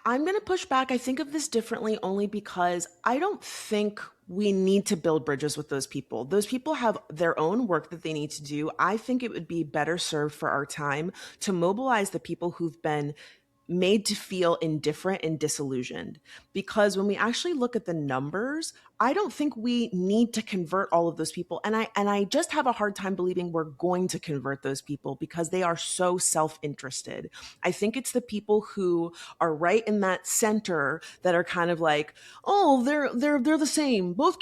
I'm going to push back. I think of this differently only because I don't think we need to build bridges with those people. Those people have their own work that they need to do. I think it would be better served for our time to mobilize the people who've been made to feel indifferent and disillusioned. Because when we actually look at the numbers, I don't think we need to convert all of those people. And I just have a hard time believing we're going to convert those people because they are so self-interested. I think it's the people who are right in that center that are kind of like, oh, they're the same. Both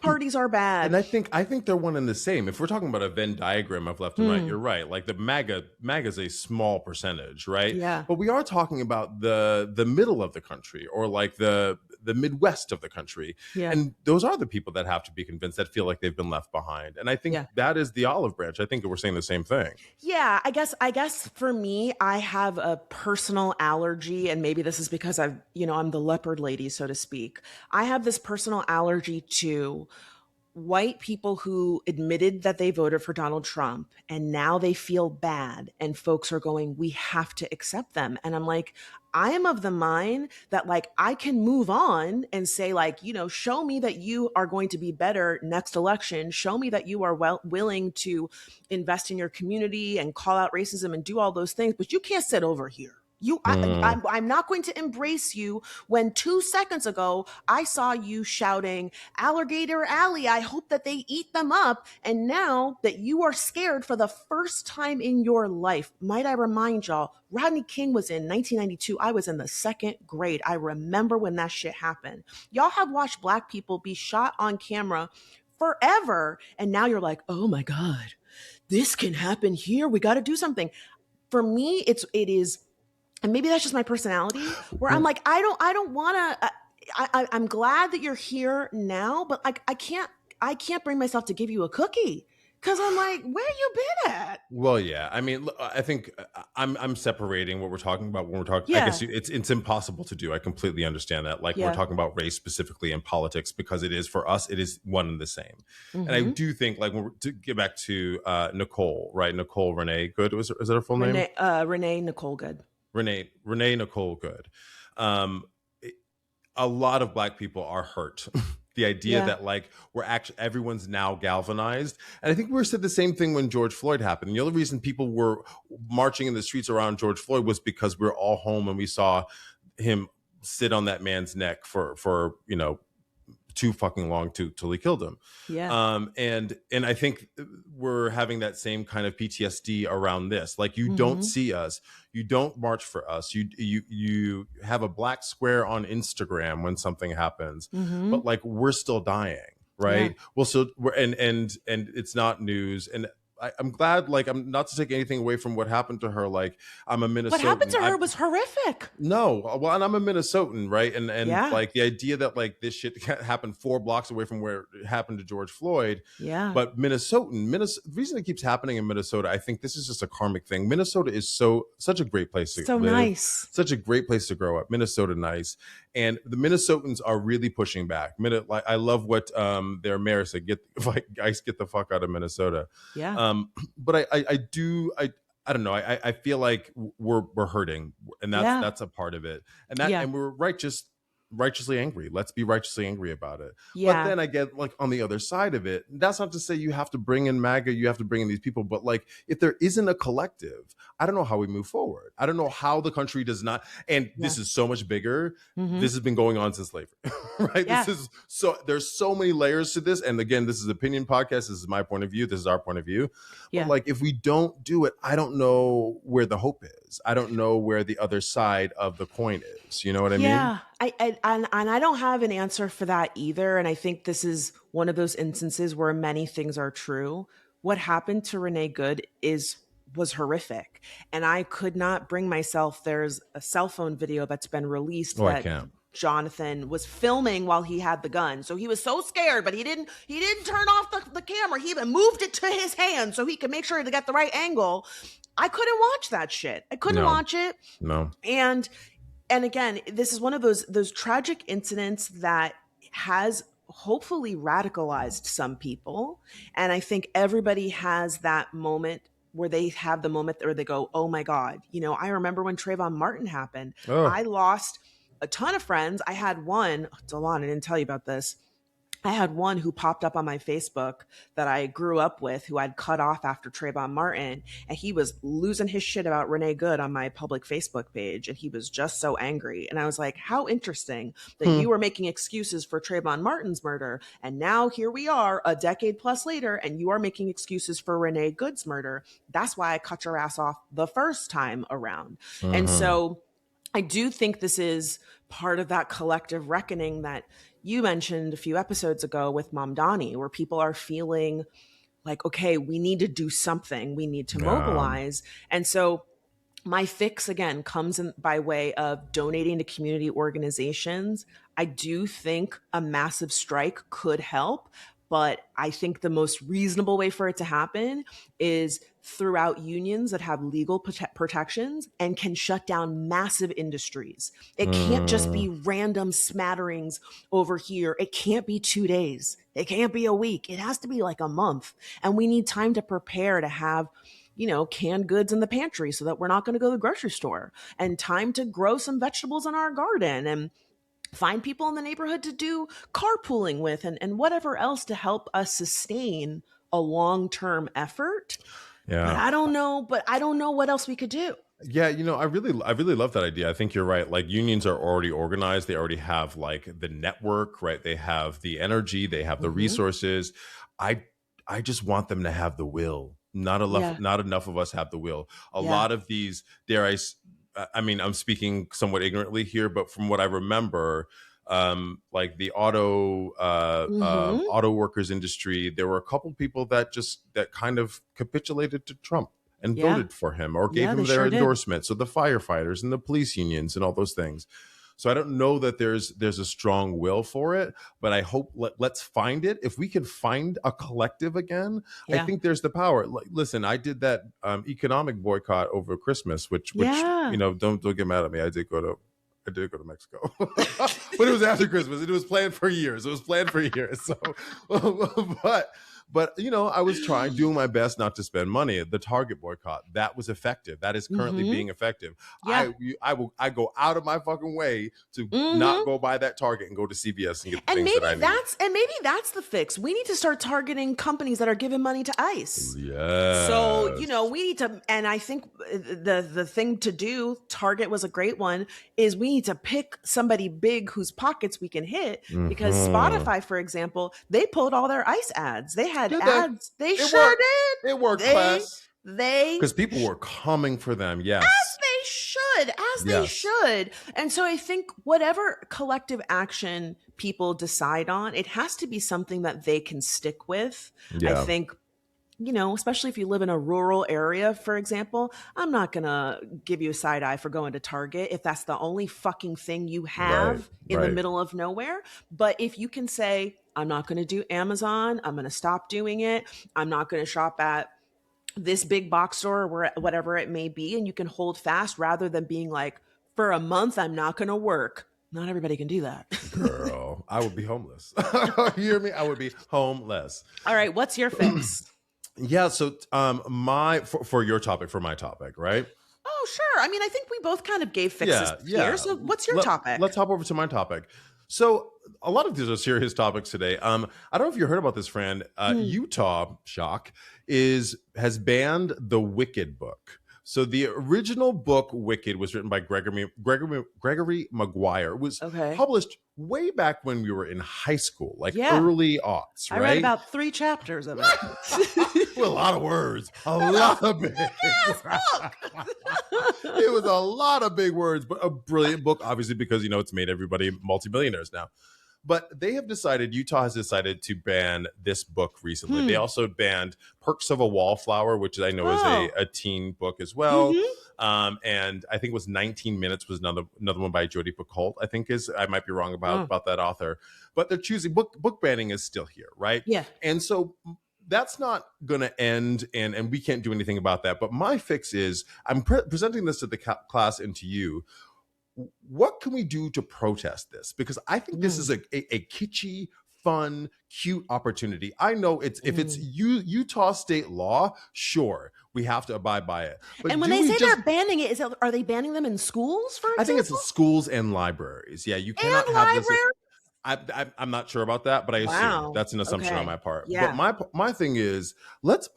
parties are bad. And I think they're one and the same. If we're talking about a Venn diagram of left and right, you're right. Like the MAGA is a small percentage, right? Yeah. But we are talking about the middle of the country, or like the Midwest of the country. Yeah. And those are the people that have to be convinced, that feel like they've been left behind. And I think that is the olive branch. I think that we're saying the same thing. Yeah, I guess for me, I have a personal allergy, and maybe this is because I'm the leopard lady, so to speak. I have this personal allergy to white people who admitted that they voted for Donald Trump and now they feel bad, and folks are going, we have to accept them. And I'm like, I am of the mind that like I can move on and say like, show me that you are going to be better next election. Show me that you are willing to invest in your community and call out racism and do all those things, but you can't sit over here. I'm not going to embrace you when 2 seconds ago I saw you shouting, Alligator Alley, I hope that they eat them up. And now that you are scared for the first time in your life, might I remind y'all, Rodney King was in 1992. I was in the 2nd grade. I remember when that shit happened. Y'all have watched Black people be shot on camera forever. And now you're like, oh my God, this can happen here. We got to do something. For me, it is, and maybe that's just my personality, where I'm like, I don't want to, I'm glad that you're here now, but like, I can't bring myself to give you a cookie. Cause I'm like, where you been at? Well, yeah. I mean, I think I'm separating what we're talking about when we're talking. Yeah. I guess it's impossible to do. I completely understand that. Like we're talking about race specifically in politics, because it is, for us, it is one and the same. And I do think, like, to get back to Nicole, right? Nicole Renee Good, is that her full name? Renee Nicole Good. Renee Nicole Good. A lot of Black people are hurt. The idea that like we're actually, everyone's now galvanized. And I think we said the same thing when George Floyd happened. And the only reason people were marching in the streets around George Floyd was because we were all home and we saw him sit on that man's neck for too fucking long till he killed him. Yeah. And I think we're having that same kind of PTSD around this. Like, you don't see us, you don't march for us. You have a black square on Instagram when something happens, but like we're still dying, right? Yeah. And it's not news. And I'm glad, like, I'm not to take anything away from what happened to her. Like, I'm a Minnesotan. What happened to her was horrific. No, well, and I'm a Minnesotan, right? And like the idea that like this shit happened 4 blocks away from where it happened to George Floyd. Yeah. But the reason it keeps happening in Minnesota, I think this is just a karmic thing. Minnesota is such a great place to live. Nice. Such a great place to grow up. Minnesota nice. And the Minnesotans are really pushing back. I love what their mayor said, get the fuck out of Minnesota. Yeah. But I don't know. I feel like we're hurting, and that's a part of it. And and we're righteously angry. Let's be righteously angry about it. Yeah. But then I get, like, on the other side of it, that's not to say you have to bring in MAGA, you have to bring in these people, but like, if there isn't a collective, I don't know how we move forward. I don't know how the country does not, and this is so much bigger. This has been going on since slavery, right? Yeah. There's so many layers to this. And again, this is Opinion Podcast. This is my point of view. This is our point of view. Yeah. But like, if we don't do it, I don't know where the hope is. I don't know where the other side of the coin is. You know what I mean? Yeah. And I don't have an answer for that either. And I think this is one of those instances where many things are true. What happened to Renee Good was horrific. And I could not bring myself. There's a cell phone video that's been released that Jonathan was filming while he had the gun. So he was so scared, but he didn't turn off the camera. He even moved it to his hand so he could make sure to get the right angle. I couldn't watch that shit. I couldn't watch it. No. And again, this is one of those tragic incidents that has hopefully radicalized some people. And I think everybody has that moment where they have the moment where they go, oh my God, I remember when Trayvon Martin happened. Oh. I lost a ton of friends. I had one, Delon, I didn't tell you about this. I had one who popped up on my Facebook that I grew up with, who I'd cut off after Trayvon Martin, and he was losing his shit about Renee Good on my public Facebook page, and he was just so angry. And I was like, how interesting that you were making excuses for Trayvon Martin's murder, and now here we are a decade plus later, and you are making excuses for Renee Good's murder. That's why I cut your ass off the first time around. And so I do think this is part of that collective reckoning that you mentioned a few episodes ago with Mom Donnie, where people are feeling like, okay, we need to do something. We need to mobilize. And so my fix, again, comes in by way of donating to community organizations. I do think a massive strike could help, but I think the most reasonable way for it to happen is throughout unions that have legal protections and can shut down massive industries. It can't just be random smatterings over here. It can't be 2 days. It can't be a week. It has to be like a month. And we need time to prepare to have, canned goods in the pantry so that we're not going to go to the grocery store, and time to grow some vegetables in our garden, and find people in the neighborhood to do carpooling with, and whatever else to help us sustain a long-term effort. Yeah. But I don't know what else we could do. Yeah, I really love that idea. I think you're right. Like, unions are already organized. They already have like the network, right? They have the energy, they have the resources. I just want them to have the will. Not enough of us have the will. A lot of these, I'm speaking somewhat ignorantly here, but from what I remember, like the auto workers industry, there were a couple people that kind of capitulated to Trump and voted for him or gave him their endorsement. So the firefighters and the police unions and all those things. So I don't know that there's a strong will for it, but I hope let's find it. If we can find a collective again, I think there's the power. Like, listen, I did that economic boycott over Christmas, which don't get mad at me. I did go to Mexico, but it was after Christmas. It was planned for years. So, but I was doing my best not to spend money. The Target boycott, that was effective. That is currently being effective. Yeah. I go out of my fucking way to not go by that Target and go to CVS and get the things that I need. Maybe that's the fix. We need to start targeting companies that are giving money to ICE. Yeah. So, we need to, and I think the thing to do, Target was a great one, is we need to pick somebody big whose pockets we can hit, because Spotify, for example, they pulled all their ICE ads. They had ads. They sure did. It worked, class. Because people were coming for them. Yes. As they should. And so I think whatever collective action people decide on, it has to be something that they can stick with. Yeah. I think, especially if you live in a rural area, for example, I'm not going to give you a side eye for going to Target if that's the only fucking thing you have in the middle of nowhere. But if you can say, I'm not going to do Amazon, I'm going to stop doing it, I'm not going to shop at this big box store or whatever it may be, and you can hold fast rather than being like, for a month, I'm not going to work. Not everybody can do that. Girl, I would be homeless. You hear me? I would be homeless. All right, what's your fix? Yeah, so for your topic, for my topipic, right? Oh, sure. I mean, I think we both kind of gave fixes here. So what's your topic? Let's hop over to my topic. So a lot of these are serious topics today. I don't know if you heard about this, Fran. Utah, shock, has banned the Wicked book. So the original book Wicked was written by Gregory Maguire. It was published way back when we were in high school, early aughts, right? I read about 3 chapters of it. With a lot of words. A lot of big It was a lot of big words, but a brilliant book, obviously, because, it's made everybody multimillionaires now. But Utah has decided to ban this book recently. They also banned Perks of a Wallflower, which I know is a teen book as well. And I think it was 19 Minutes was another one by Jodi Picoult, I might be wrong about that author. But they're choosing, book banning is still here, right? Yeah. And so that's not going to end, and we can't do anything about that. But my fix is, I'm presenting this to the class and to you. What can we do to protest this? Because I think this is a kitschy, fun, cute opportunity. I know if it's Utah state law, sure, we have to abide by it. But and when they say they're banning it, are they banning them in schools, for example? I think it's in schools and libraries. Yeah, you cannot have this. I'm not sure about that, but I assume that's an assumption on my part. Yeah. But my thing is, let's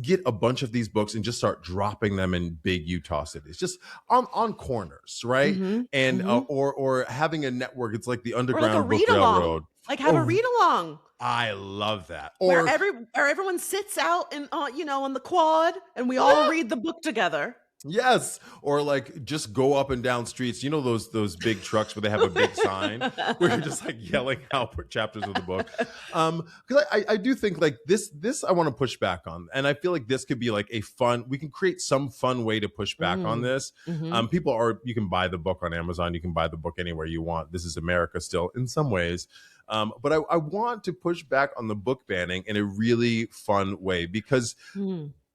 get a bunch of these books and just start dropping them in big Utah cities, just on corners, right? And or having a network. It's like the Underground Book Railroad. Like have a read along. I love that. Or where everyone sits out and on the quad and we all read the book together. Yes, or like just go up and down streets. You know those big trucks where they have a big sign where you're just like yelling out chapters of the book. Because I do think like this I want to push back on, and I feel like this could be like we can create some fun way to push back on this. You can buy the book on Amazon, you can buy the book anywhere you want. This is America still in some ways. But I want to push back on the book banning in a really fun way, because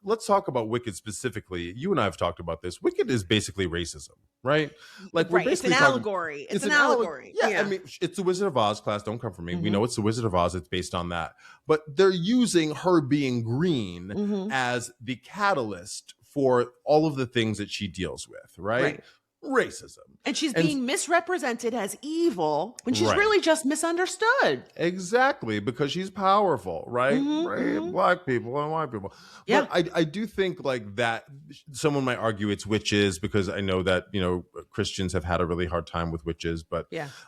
let's talk about Wicked specifically. You and I have talked about this. Wicked is basically racism, right? Like we're basically it's an allegory. It's an allegory. Yeah, I mean, it's the Wizard of Oz, class. Don't come for me. We know it's the Wizard of Oz. It's based on that. But they're using her being green as the catalyst for all of the things that she deals with, right? Racism. And she's being misrepresented as evil when she's really just misunderstood. Exactly, because she's powerful, right? Black people and white people. Yeah. But I do think like that someone might argue it's witches, because I know that, Christians have had a really hard time with witches, but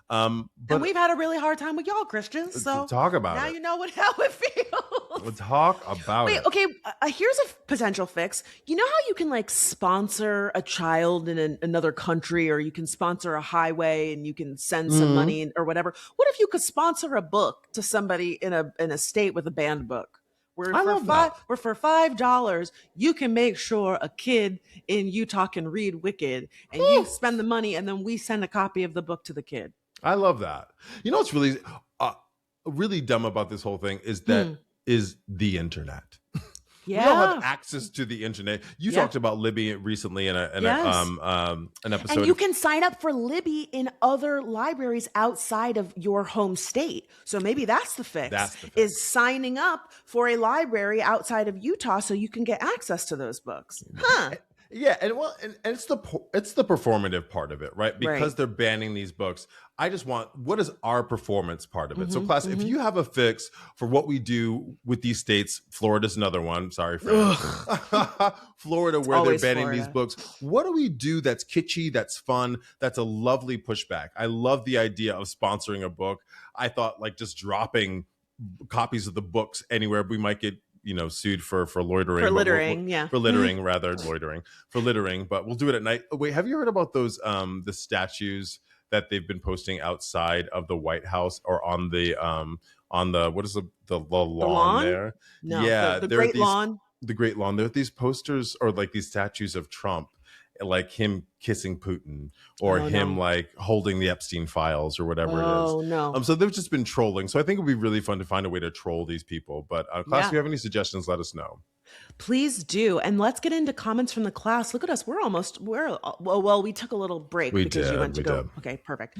and we've had a really hard time with y'all Christians. So talk about now it. you know how it feels. We'll talk about it. Okay, here's a potential fix. You know how you can like sponsor a child in another country, or you can sponsor a highway and you can send some money or whatever. What if you could sponsor a book to somebody in a state with a banned book? Where for $5 you can make sure a kid in Utah can read Wicked, and you spend the money and then we send a copy of the book to the kid. I love that. You know what's really dumb about this whole thing is that is the internet. We don't have access to the internet. You talked about Libby recently in an episode. And you can sign up for Libby in other libraries outside of your home state. So maybe that's the fix. Is signing up for a library outside of Utah so you can get access to those books. Yeah, and it's the performative part of it, right? Because they're banning these books. I just want, what is our performance part of it? So class, if you have a fix for what we do with these states, Florida's another one. Sorry, Fran. Florida, where they're banning these books. What do we do that's kitschy, that's fun, that's a lovely pushback? I love the idea of sponsoring a book. I thought like just dropping copies of the books anywhere, we might get sued for loitering. For littering, For littering, rather, loitering. For littering, but we'll do it at night. Oh, wait, have you heard about those the statues that they've been posting outside of the White House, or on the what is the lawn there? No, yeah, the Great Lawn. The Great Lawn. There are these posters, or like these statues of Trump, like him kissing Putin, or him like holding the Epstein files, or whatever it is. Oh no. So they've just been trolling. So I think it would be really fun to find a way to troll these people. But class, if you have any suggestions, let us know. Please do. And let's get into comments from the class. Look at us. We took a little break because you went to go. Okay, perfect.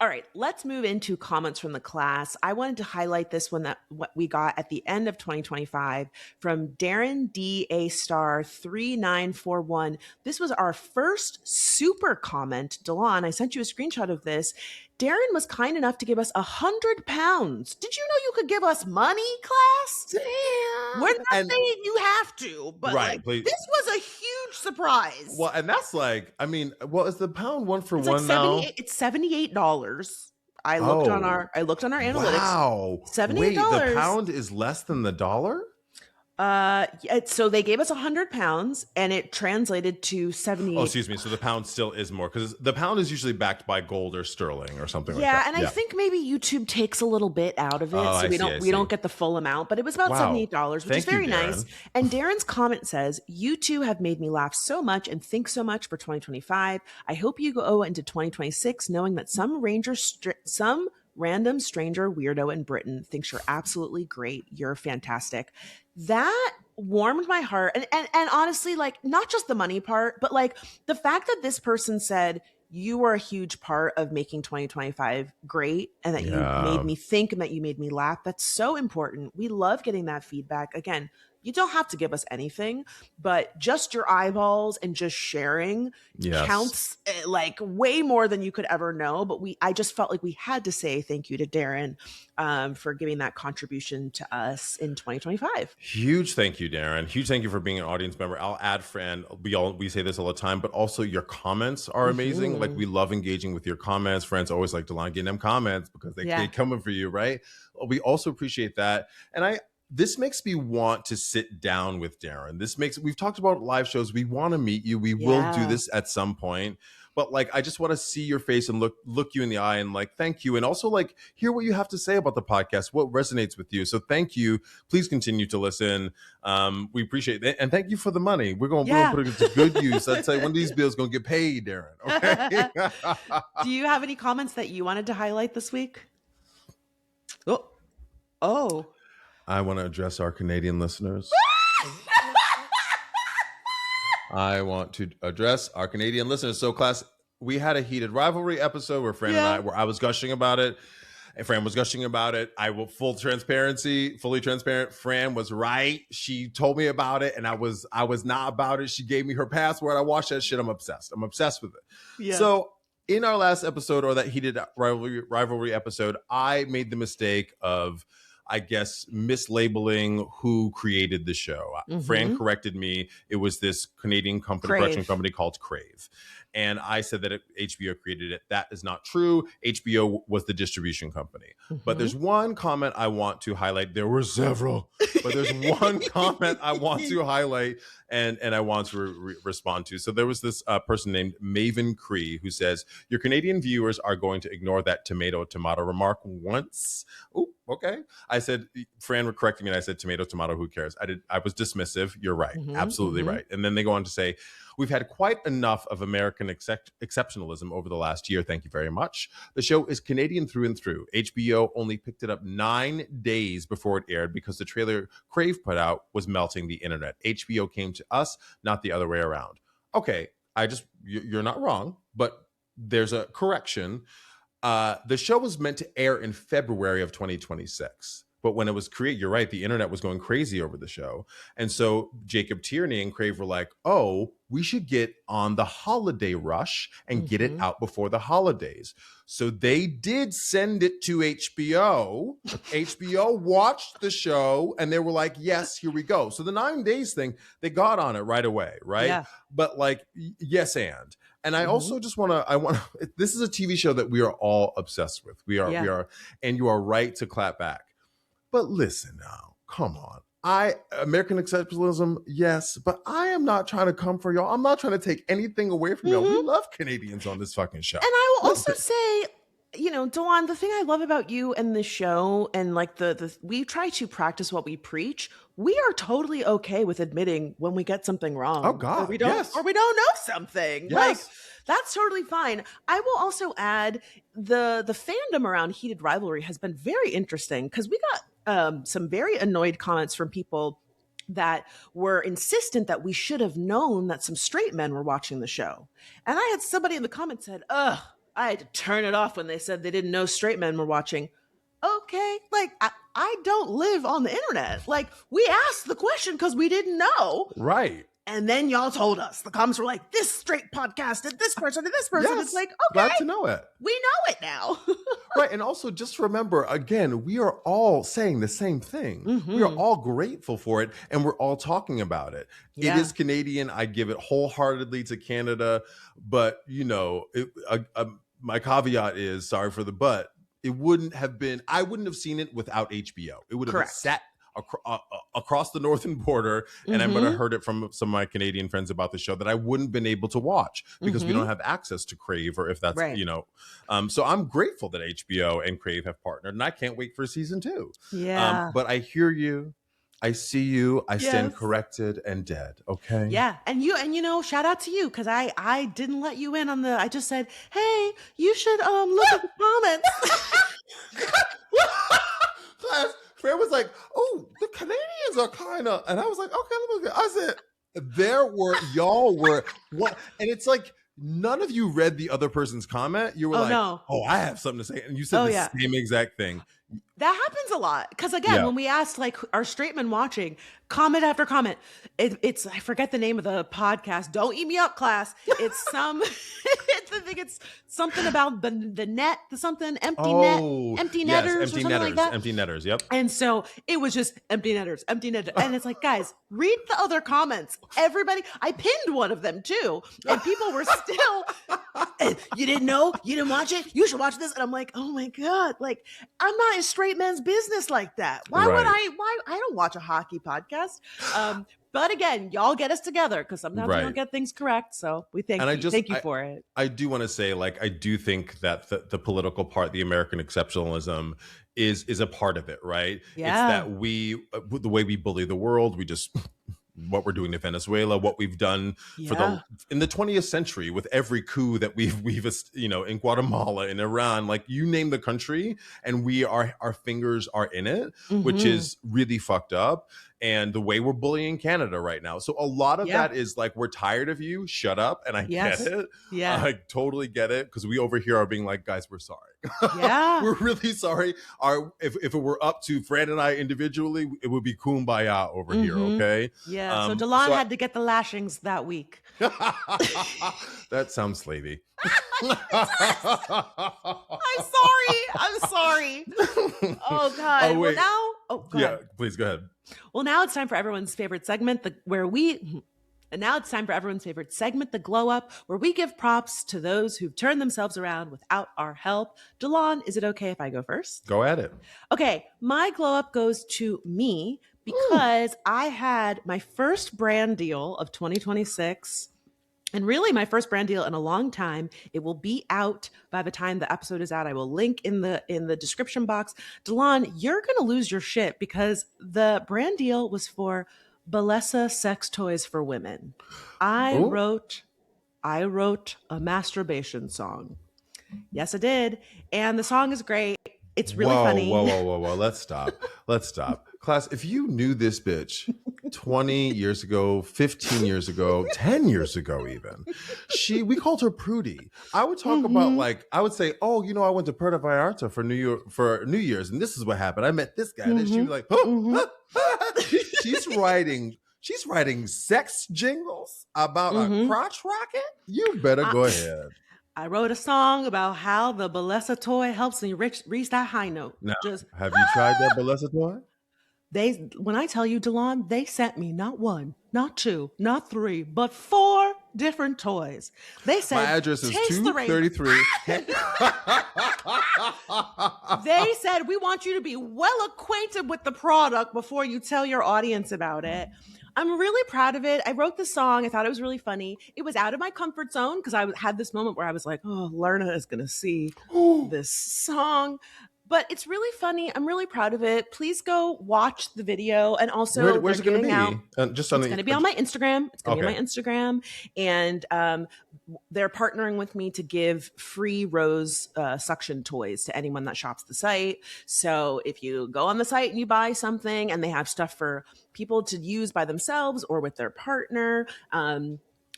All right, let's move into comments from the class. I wanted to highlight this one what we got at the end of 2025 from Darren D. A Star 3941. This was our first super comment. Delon, I sent you a screenshot of this. Darren was kind enough to give us £100. Did you know you could give us money, class? Damn. We're not saying you have to, but this was a huge surprise. Well, and that's like, I mean, is the pound one for one now? It's $78. I looked on our analytics. Wow. $78. Wait, the pound is less than the dollar? So they gave us £100 and it translated to 78. Oh, excuse me. So the pound still is more, because the pound is usually backed by gold or sterling or something like that. Yeah, and I think maybe YouTube takes a little bit out of it, so we don't get the full amount. But it was about $78, which is very nice. And Darren's comment says, "You two have made me laugh so much and think so much for 2025. I hope you go into 2026 knowing that some random stranger weirdo in Britain thinks you're absolutely great. You're fantastic. That warmed my heart. And honestly, like, not just the money part, but like the fact that this person said, you were a huge part of making 2025 great, and that you made me think and that you made me laugh. That's so important. We love getting that feedback. Again, you don't have to give us anything, but just your eyeballs and just sharing counts like way more than you could ever know. But I just felt like we had to say thank you to Darren for giving that contribution to us in 2025. Huge thank you, Darren. Huge thank you for being an audience member. I'll add, Fran, we say this all the time, but also your comments are amazing. Like, we love engaging with your comments. Fran's always like, Delon, getting them comments because they keep coming for you, right? We also appreciate that. And this makes me want to sit down with Darren. We've talked about live shows. We want to meet you. We will do this at some point. But like, I just want to see your face and look you in the eye and like, thank you. And also like, hear what you have to say about the podcast, what resonates with you. So thank you. Please continue to listen. We appreciate it. And thank you for the money. We're going to put it to good use. I'd say one of these bills going to get paid, Darren. Okay. Do you have any comments that you wanted to highlight this week? Oh. I want to address our Canadian listeners. I want to address our Canadian listeners. So, class, we had a heated rivalry episode where Fran and I was gushing about it, and Fran was gushing about it. Fully transparent. Fran was right. She told me about it, and I was not about it. She gave me her password. I watched that shit. I'm obsessed. I'm obsessed with it. Yeah. So, in our last episode, or that heated rivalry episode, I made the mistake of, I guess, mislabeling who created the show. Fran corrected me. It was this Canadian production company called Crave. And I said that HBO created it. That is not true. HBO was the distribution company. But there's one comment I want to highlight. There were several, but there's one comment I want to highlight and I want to respond to. So there was this person named Maven Cree who says, your Canadian viewers are going to ignore that tomato remark once. Oh, okay. I said, Fran corrected me and I said, tomato, who cares? I was dismissive. You're right. Absolutely right. And then they go on to say, we've had quite enough of American exceptionalism over the last year. Thank you very much. The show is Canadian through and through. HBO only picked it up 9 days before it aired because the trailer Crave put out was melting the internet. HBO came to us, not the other way around. Okay, you're not wrong, but there's a correction. The show was meant to air in February of 2026. But when it was created, you're right, the internet was going crazy over the show. And so Jacob Tierney and Crave were like, oh, we should get on the holiday rush and get it out before the holidays. So they did send it to HBO. HBO watched the show and they were like, yes, here we go. So the 9 days thing, they got on it right away, right? Yeah. But like, yes, and I also just this is a TV show that we are all obsessed with. We are, and you are right to clap back. But listen now, come on. American exceptionalism, yes, but I am not trying to come for y'all. I'm not trying to take anything away from y'all. We love Canadians on this fucking show. And I will also say, Delon, the thing I love about you and the show, and like we try to practice what we preach. We are totally okay with admitting when we get something wrong. Oh God, or we don't know something. Yes. Like, that's totally fine. I will also add the fandom around heated rivalry has been very interesting because we got some very annoyed comments from people that were insistent that we should have known that some straight men were watching the show. And I had somebody in the comments said, I had to turn it off when they said they didn't know straight men were watching. Okay, like I don't live on the internet. Like, we asked the question because we didn't know. Right. And then y'all told us. The comments were like, this straight podcast and this person and this person. Yes, it's like, okay. Glad to know it. We know it now. Right. And also just remember, again, we are all saying the same thing. We are all grateful for it. And we're all talking about it. Yeah. It is Canadian. I give it wholeheartedly to Canada. But, my caveat is, sorry for the but, I wouldn't have seen it without HBO. It would have sat across the northern border, and I'm going to heard it from some of my Canadian friends about the show that I wouldn't have been able to watch because we don't have access to Crave, or if that's, so I'm grateful that HBO and Crave have partnered, and I can't wait for season 2. Yeah. But I hear you. I see you. I stand corrected and dead. Okay. Yeah. And shout out to you, because I didn't let you in on I just said, hey, you should look at the comments. was like, oh, the Canadians are kind of, and I was like, okay, let me look. I said, y'all were what? And it's like, none of you read the other person's comment. You were oh, I have something to say. And you said the same exact thing. That happens a lot. Because again, when we asked like our straight men watching, comment after comment, it's I forget the name of the podcast. Don't eat me up, class. It's I think it's something about the net, something empty netters, or something like that. Empty netters, yep. And so it was just empty netters. And it's like, guys, read the other comments. Everybody, I pinned one of them too. And people were still, you didn't know? You didn't watch it? You should watch this. And I'm like, oh my God, like, I'm not in straight men's business like that. Why I don't watch a hockey podcast. But again, y'all get us together because sometimes we don't get things correct. So we thank you for it. I do want to say, like, I do think that the political part, the American exceptionalism is a part of it, right? Yeah. It's that the way we bully the world, we just what we're doing to Venezuela, what we've done in the 20th century with every coup that we've in Guatemala, in Iran, like you name the country, and our fingers are in it, which is really fucked up. And the way we're bullying Canada right now. So a lot of that is like, we're tired of you, shut up. And I get it. Yeah. I totally get it. Because we over here are being like, guys, we're sorry. Yeah. We're really sorry. If it were up to Fran and I individually, it would be kumbaya over here, okay? Yeah. So Delon had to get the lashings that week. That sounds slavey. I'm sorry. Oh God. Oh, wait. Well, now, go ahead. Please go ahead. Well, now it's time for everyone's favorite segment, the glow up, where we give props to those who've turned themselves around without our help. Delon, is it okay if I go first? Go at it. Okay, my glow up goes to me because I had my first brand deal of 2026. And really my first brand deal in a long time. It will be out by the time the episode is out. I will link in the description box. Delon, you're going to lose your shit because the brand deal was for Bellesa sex toys for women. I wrote a masturbation song. Yes, I did. And the song is great. It's really funny. Whoa. Let's stop. Class, if you knew this bitch 20 years ago, 15 years ago, 10 years ago even, we called her Prudy. I would talk about, like, I would say, oh, I went to Puerto Vallarta for New Year's, and this is what happened. I met this guy. And she was like, she's writing sex jingles about a crotch rocket? You better go ahead. I wrote a song about how the Bellesa toy helps me reach that high note. Now, have you tried that Bellesa toy? When I tell you, Delon, they sent me not one, not two, not three, but 4 different toys. They said, my address is 233. They said, we want you to be well acquainted with the product before you tell your audience about it. I'm really proud of it. I wrote the song. I thought it was really funny. It was out of my comfort zone because I had this moment where I was like, oh, Lerna is going to see this song. But it's really funny. I'm really proud of it. Please go watch the video. And also, where's it going to be? It's going to be on my Instagram. It's going to be on my Instagram. And they're partnering with me to give free rose suction toys to anyone that shops the site. So if you go on the site and you buy something and they have stuff for people to use by themselves or with their partner,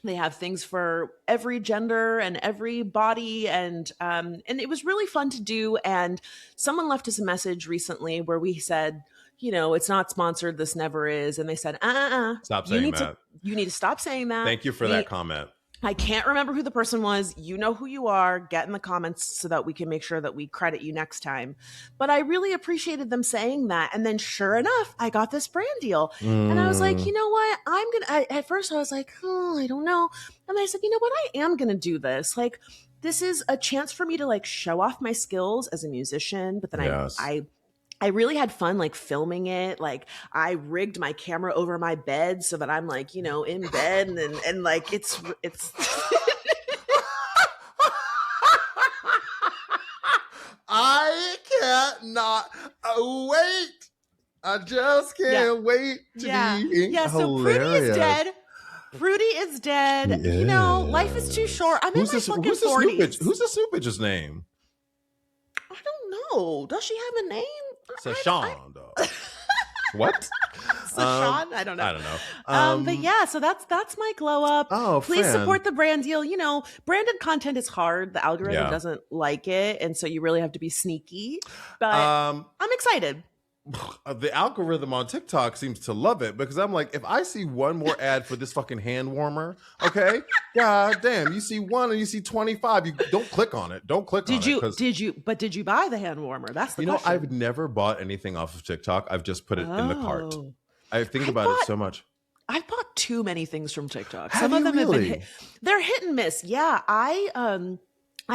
they have things for every gender and every body, and it was really fun to do. And someone left us a message recently where we said, it's not sponsored. This never is. And they said, stop saying that. You need to stop saying that. Thank you for that comment. I can't remember who the person was. You know who you are. Get in the comments so that we can make sure that we credit you next time. But I really appreciated them saying that. And then sure enough, I got this brand deal. And I was like, you know what? At first I was like, I don't know. And I said, you know what? I am going to do this. Like, this is a chance for me to like show off my skills as a musician. But then I really had fun like filming it. Like I rigged my camera over my bed so that I'm like, in bed and like it's I cannot wait. I just can't wait to be so hilarious. Prudy is dead. Life is too short. I'm in my fucking 40s. Who's the Snoop bitch's name? I don't know. Does she have a name? It's a Sean, though. What? Sean? I don't know. I don't know. But yeah, so that's my glow up. Oh, please Fran. support the brand deal. You know, branded content is hard. The algorithm doesn't like it, and so you really have to be sneaky. But I'm excited. The algorithm on TikTok seems to love it because I'm like, if I see one more ad for this fucking hand warmer, okay, god damn, you see one and you see 25, you don't click on it. Don't click on it. Did you buy the hand warmer? That's the question. I've never bought anything off of TikTok. I've just put it in the cart. I think about it so much. I've bought too many things from TikTok. Have Some of them really? have been they're hit and miss. Yeah, I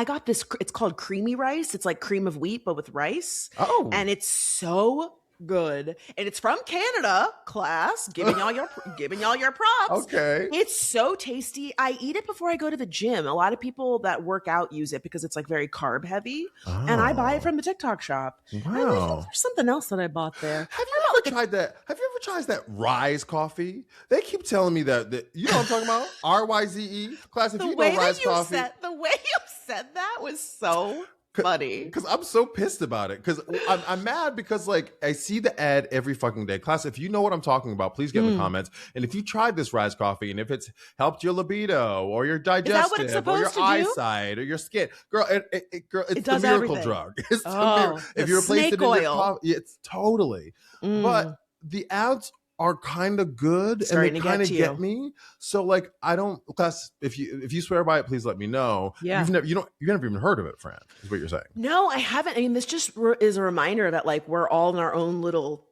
got this. It's called creamy rice. It's like cream of wheat, but with rice. Oh, and it's so good. And it's from Canada, class. Giving y'all your props. Okay. It's so tasty. I eat it before I go to the gym. A lot of people that work out use it because it's like very carb heavy. Oh. And I buy it from the TikTok shop. Wow. There's something else that I bought there. Have you ever tried that? Have you ever tried that Rise coffee? They keep telling me that you know what I'm talking about? RYZE. Class, if you know Rise coffee. The way you said that was so funny. Because I'm so pissed about it. Because I'm mad because like I see the ad every fucking day. Class, if you know what I'm talking about, please get in the comments. And if you tried this Rise coffee and if it's helped your libido or your digestive or your eyesight or your skin, girl, it's the miracle drug. It's the miracle. If you replace it in your coffee, it's totally. But the ads are kind of good and they kind of get me. So like I don't, class, if you swear by it, please let me know. Yeah. You've never even heard of it, Fran, is what you're saying. No, I haven't. I mean, this just is a reminder that like we're all in our own little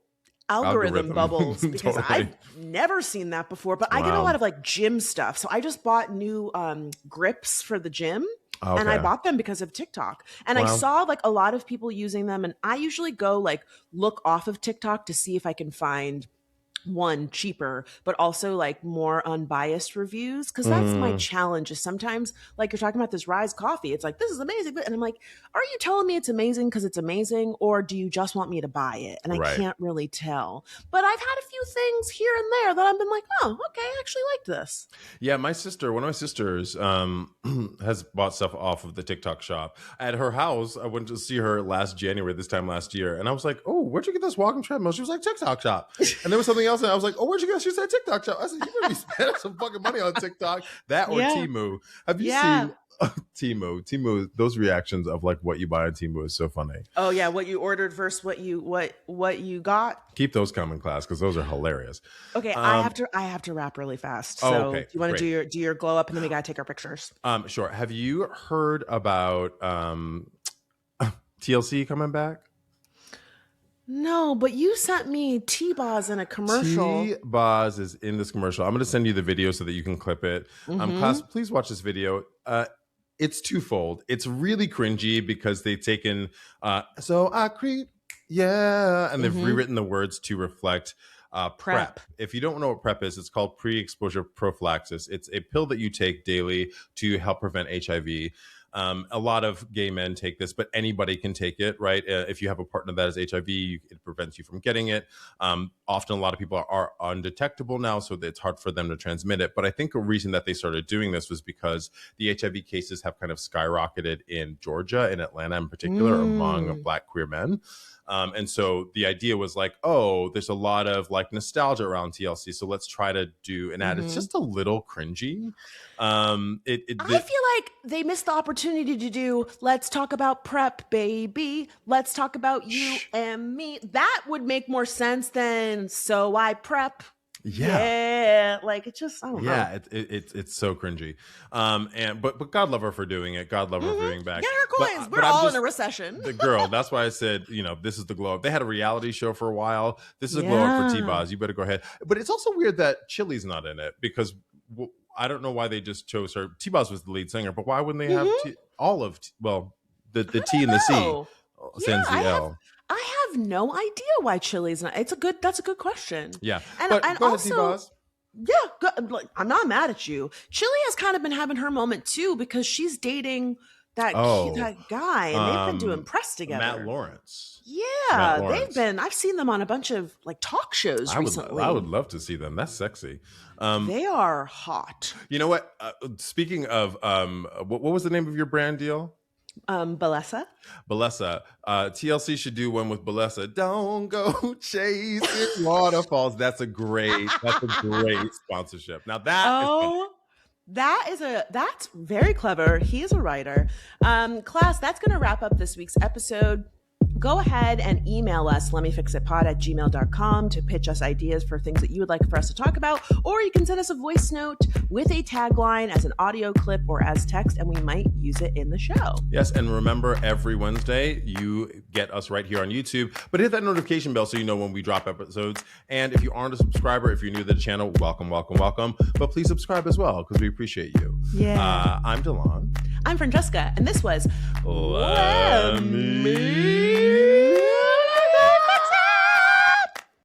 algorithm bubbles because totally. I've never seen that before, but I get a lot of like gym stuff. So I just bought new grips for the gym. Okay. And I bought them because of TikTok. And I saw like a lot of people using them. And I usually go like look off of TikTok to see if I can find one cheaper, but also like more unbiased reviews. Cause that's my challenge is sometimes like you're talking about this Rise coffee. It's like, this is amazing. And I'm like, are you telling me it's amazing because it's amazing? Or do you just want me to buy it? And I can't really tell. But I've had a few things here and there that I've been like, oh, okay, I actually like this. Yeah, one of my sisters has bought stuff off of the TikTok shop. At her house, I went to see her this time last year. And I was like, oh, where'd you get this walking treadmill? She was like, TikTok shop. And there was something else. And I was like, oh, where'd you get? She said TikTok shop. I said, you better be spending some fucking money on TikTok. That or Temu. Have you seen Temu? Those reactions of like what you buy on Temu is so funny. Oh yeah, what you ordered versus what you got. Keep those coming, class, because those are hilarious. Okay, I have to wrap really fast. So okay, do you want to do your glow up and then we gotta take our pictures? Sure. Have you heard about TLC coming back? No, but you sent me T-Boz in a commercial. T-Boz is in this commercial. I'm going to send you the video so that you can clip it. Class, please watch this video. It's twofold. It's really cringy because they've taken, so I creep, yeah, and they've rewritten the words to reflect PrEP. If you don't know what PrEP is, it's called pre-exposure prophylaxis. It's a pill that you take daily to help prevent HIV. A lot of gay men take this, but anybody can take it, right? If you have a partner that has HIV, it prevents you from getting it. Often a lot of people are undetectable now, so it's hard for them to transmit it. But I think a reason that they started doing this was because the HIV cases have kind of skyrocketed in Georgia, in Atlanta in particular, among Black queer men. And so the idea was like, oh, there's a lot of like nostalgia around TLC, so let's try to do an ad. It's just a little cringy. I feel like they missed the opportunity to do, let's talk about PrEP, baby. Let's talk about you and me. That would make more sense than so I prep. Yeah, like it just, I don't know. Yeah, it's so cringy. But God love her for doing it. God love her for doing back. Get her coins. We're all in a recession. The girl. That's why I said, this is the glow up. They had a reality show for a while. This is a glow up for T-Boz. You better go ahead. But it's also weird that Chili's not in it because I don't know why they just chose her. T-Boz was the lead singer, but why wouldn't they have the T and the C sends the L. I have no idea why Chili's not. That's a good question. Yeah. And go also, ahead, T-Boz. Yeah, good. Like, I'm not mad at you. Chili has kind of been having her moment too because she's dating that guy and they've been doing press together. Matt Lawrence. Yeah, they've been. I've seen them on a bunch of like talk shows recently. I would love to see them. That's sexy. They are hot. You know what? Speaking of, what was the name of your brand deal? Bellesa. Bellesa. TLC should do one with Bellesa. Don't go chasing waterfalls. That's a great sponsorship. Now That's very clever. He is a writer. Class, that's going to wrap up this week's episode. Go ahead and email us, lemmefixitpod@gmail.com, to pitch us ideas for things that you would like for us to talk about, or you can send us a voice note with a tagline as an audio clip or as text, and we might use it in the show. Yes, and remember, every Wednesday, you get us right here on YouTube, but hit that notification bell so you know when we drop episodes. And if you aren't a subscriber, if you're new to the channel, welcome. But please subscribe as well, because we appreciate you. Yeah. I'm DeLon. I'm Franchesca, and this was Lemme.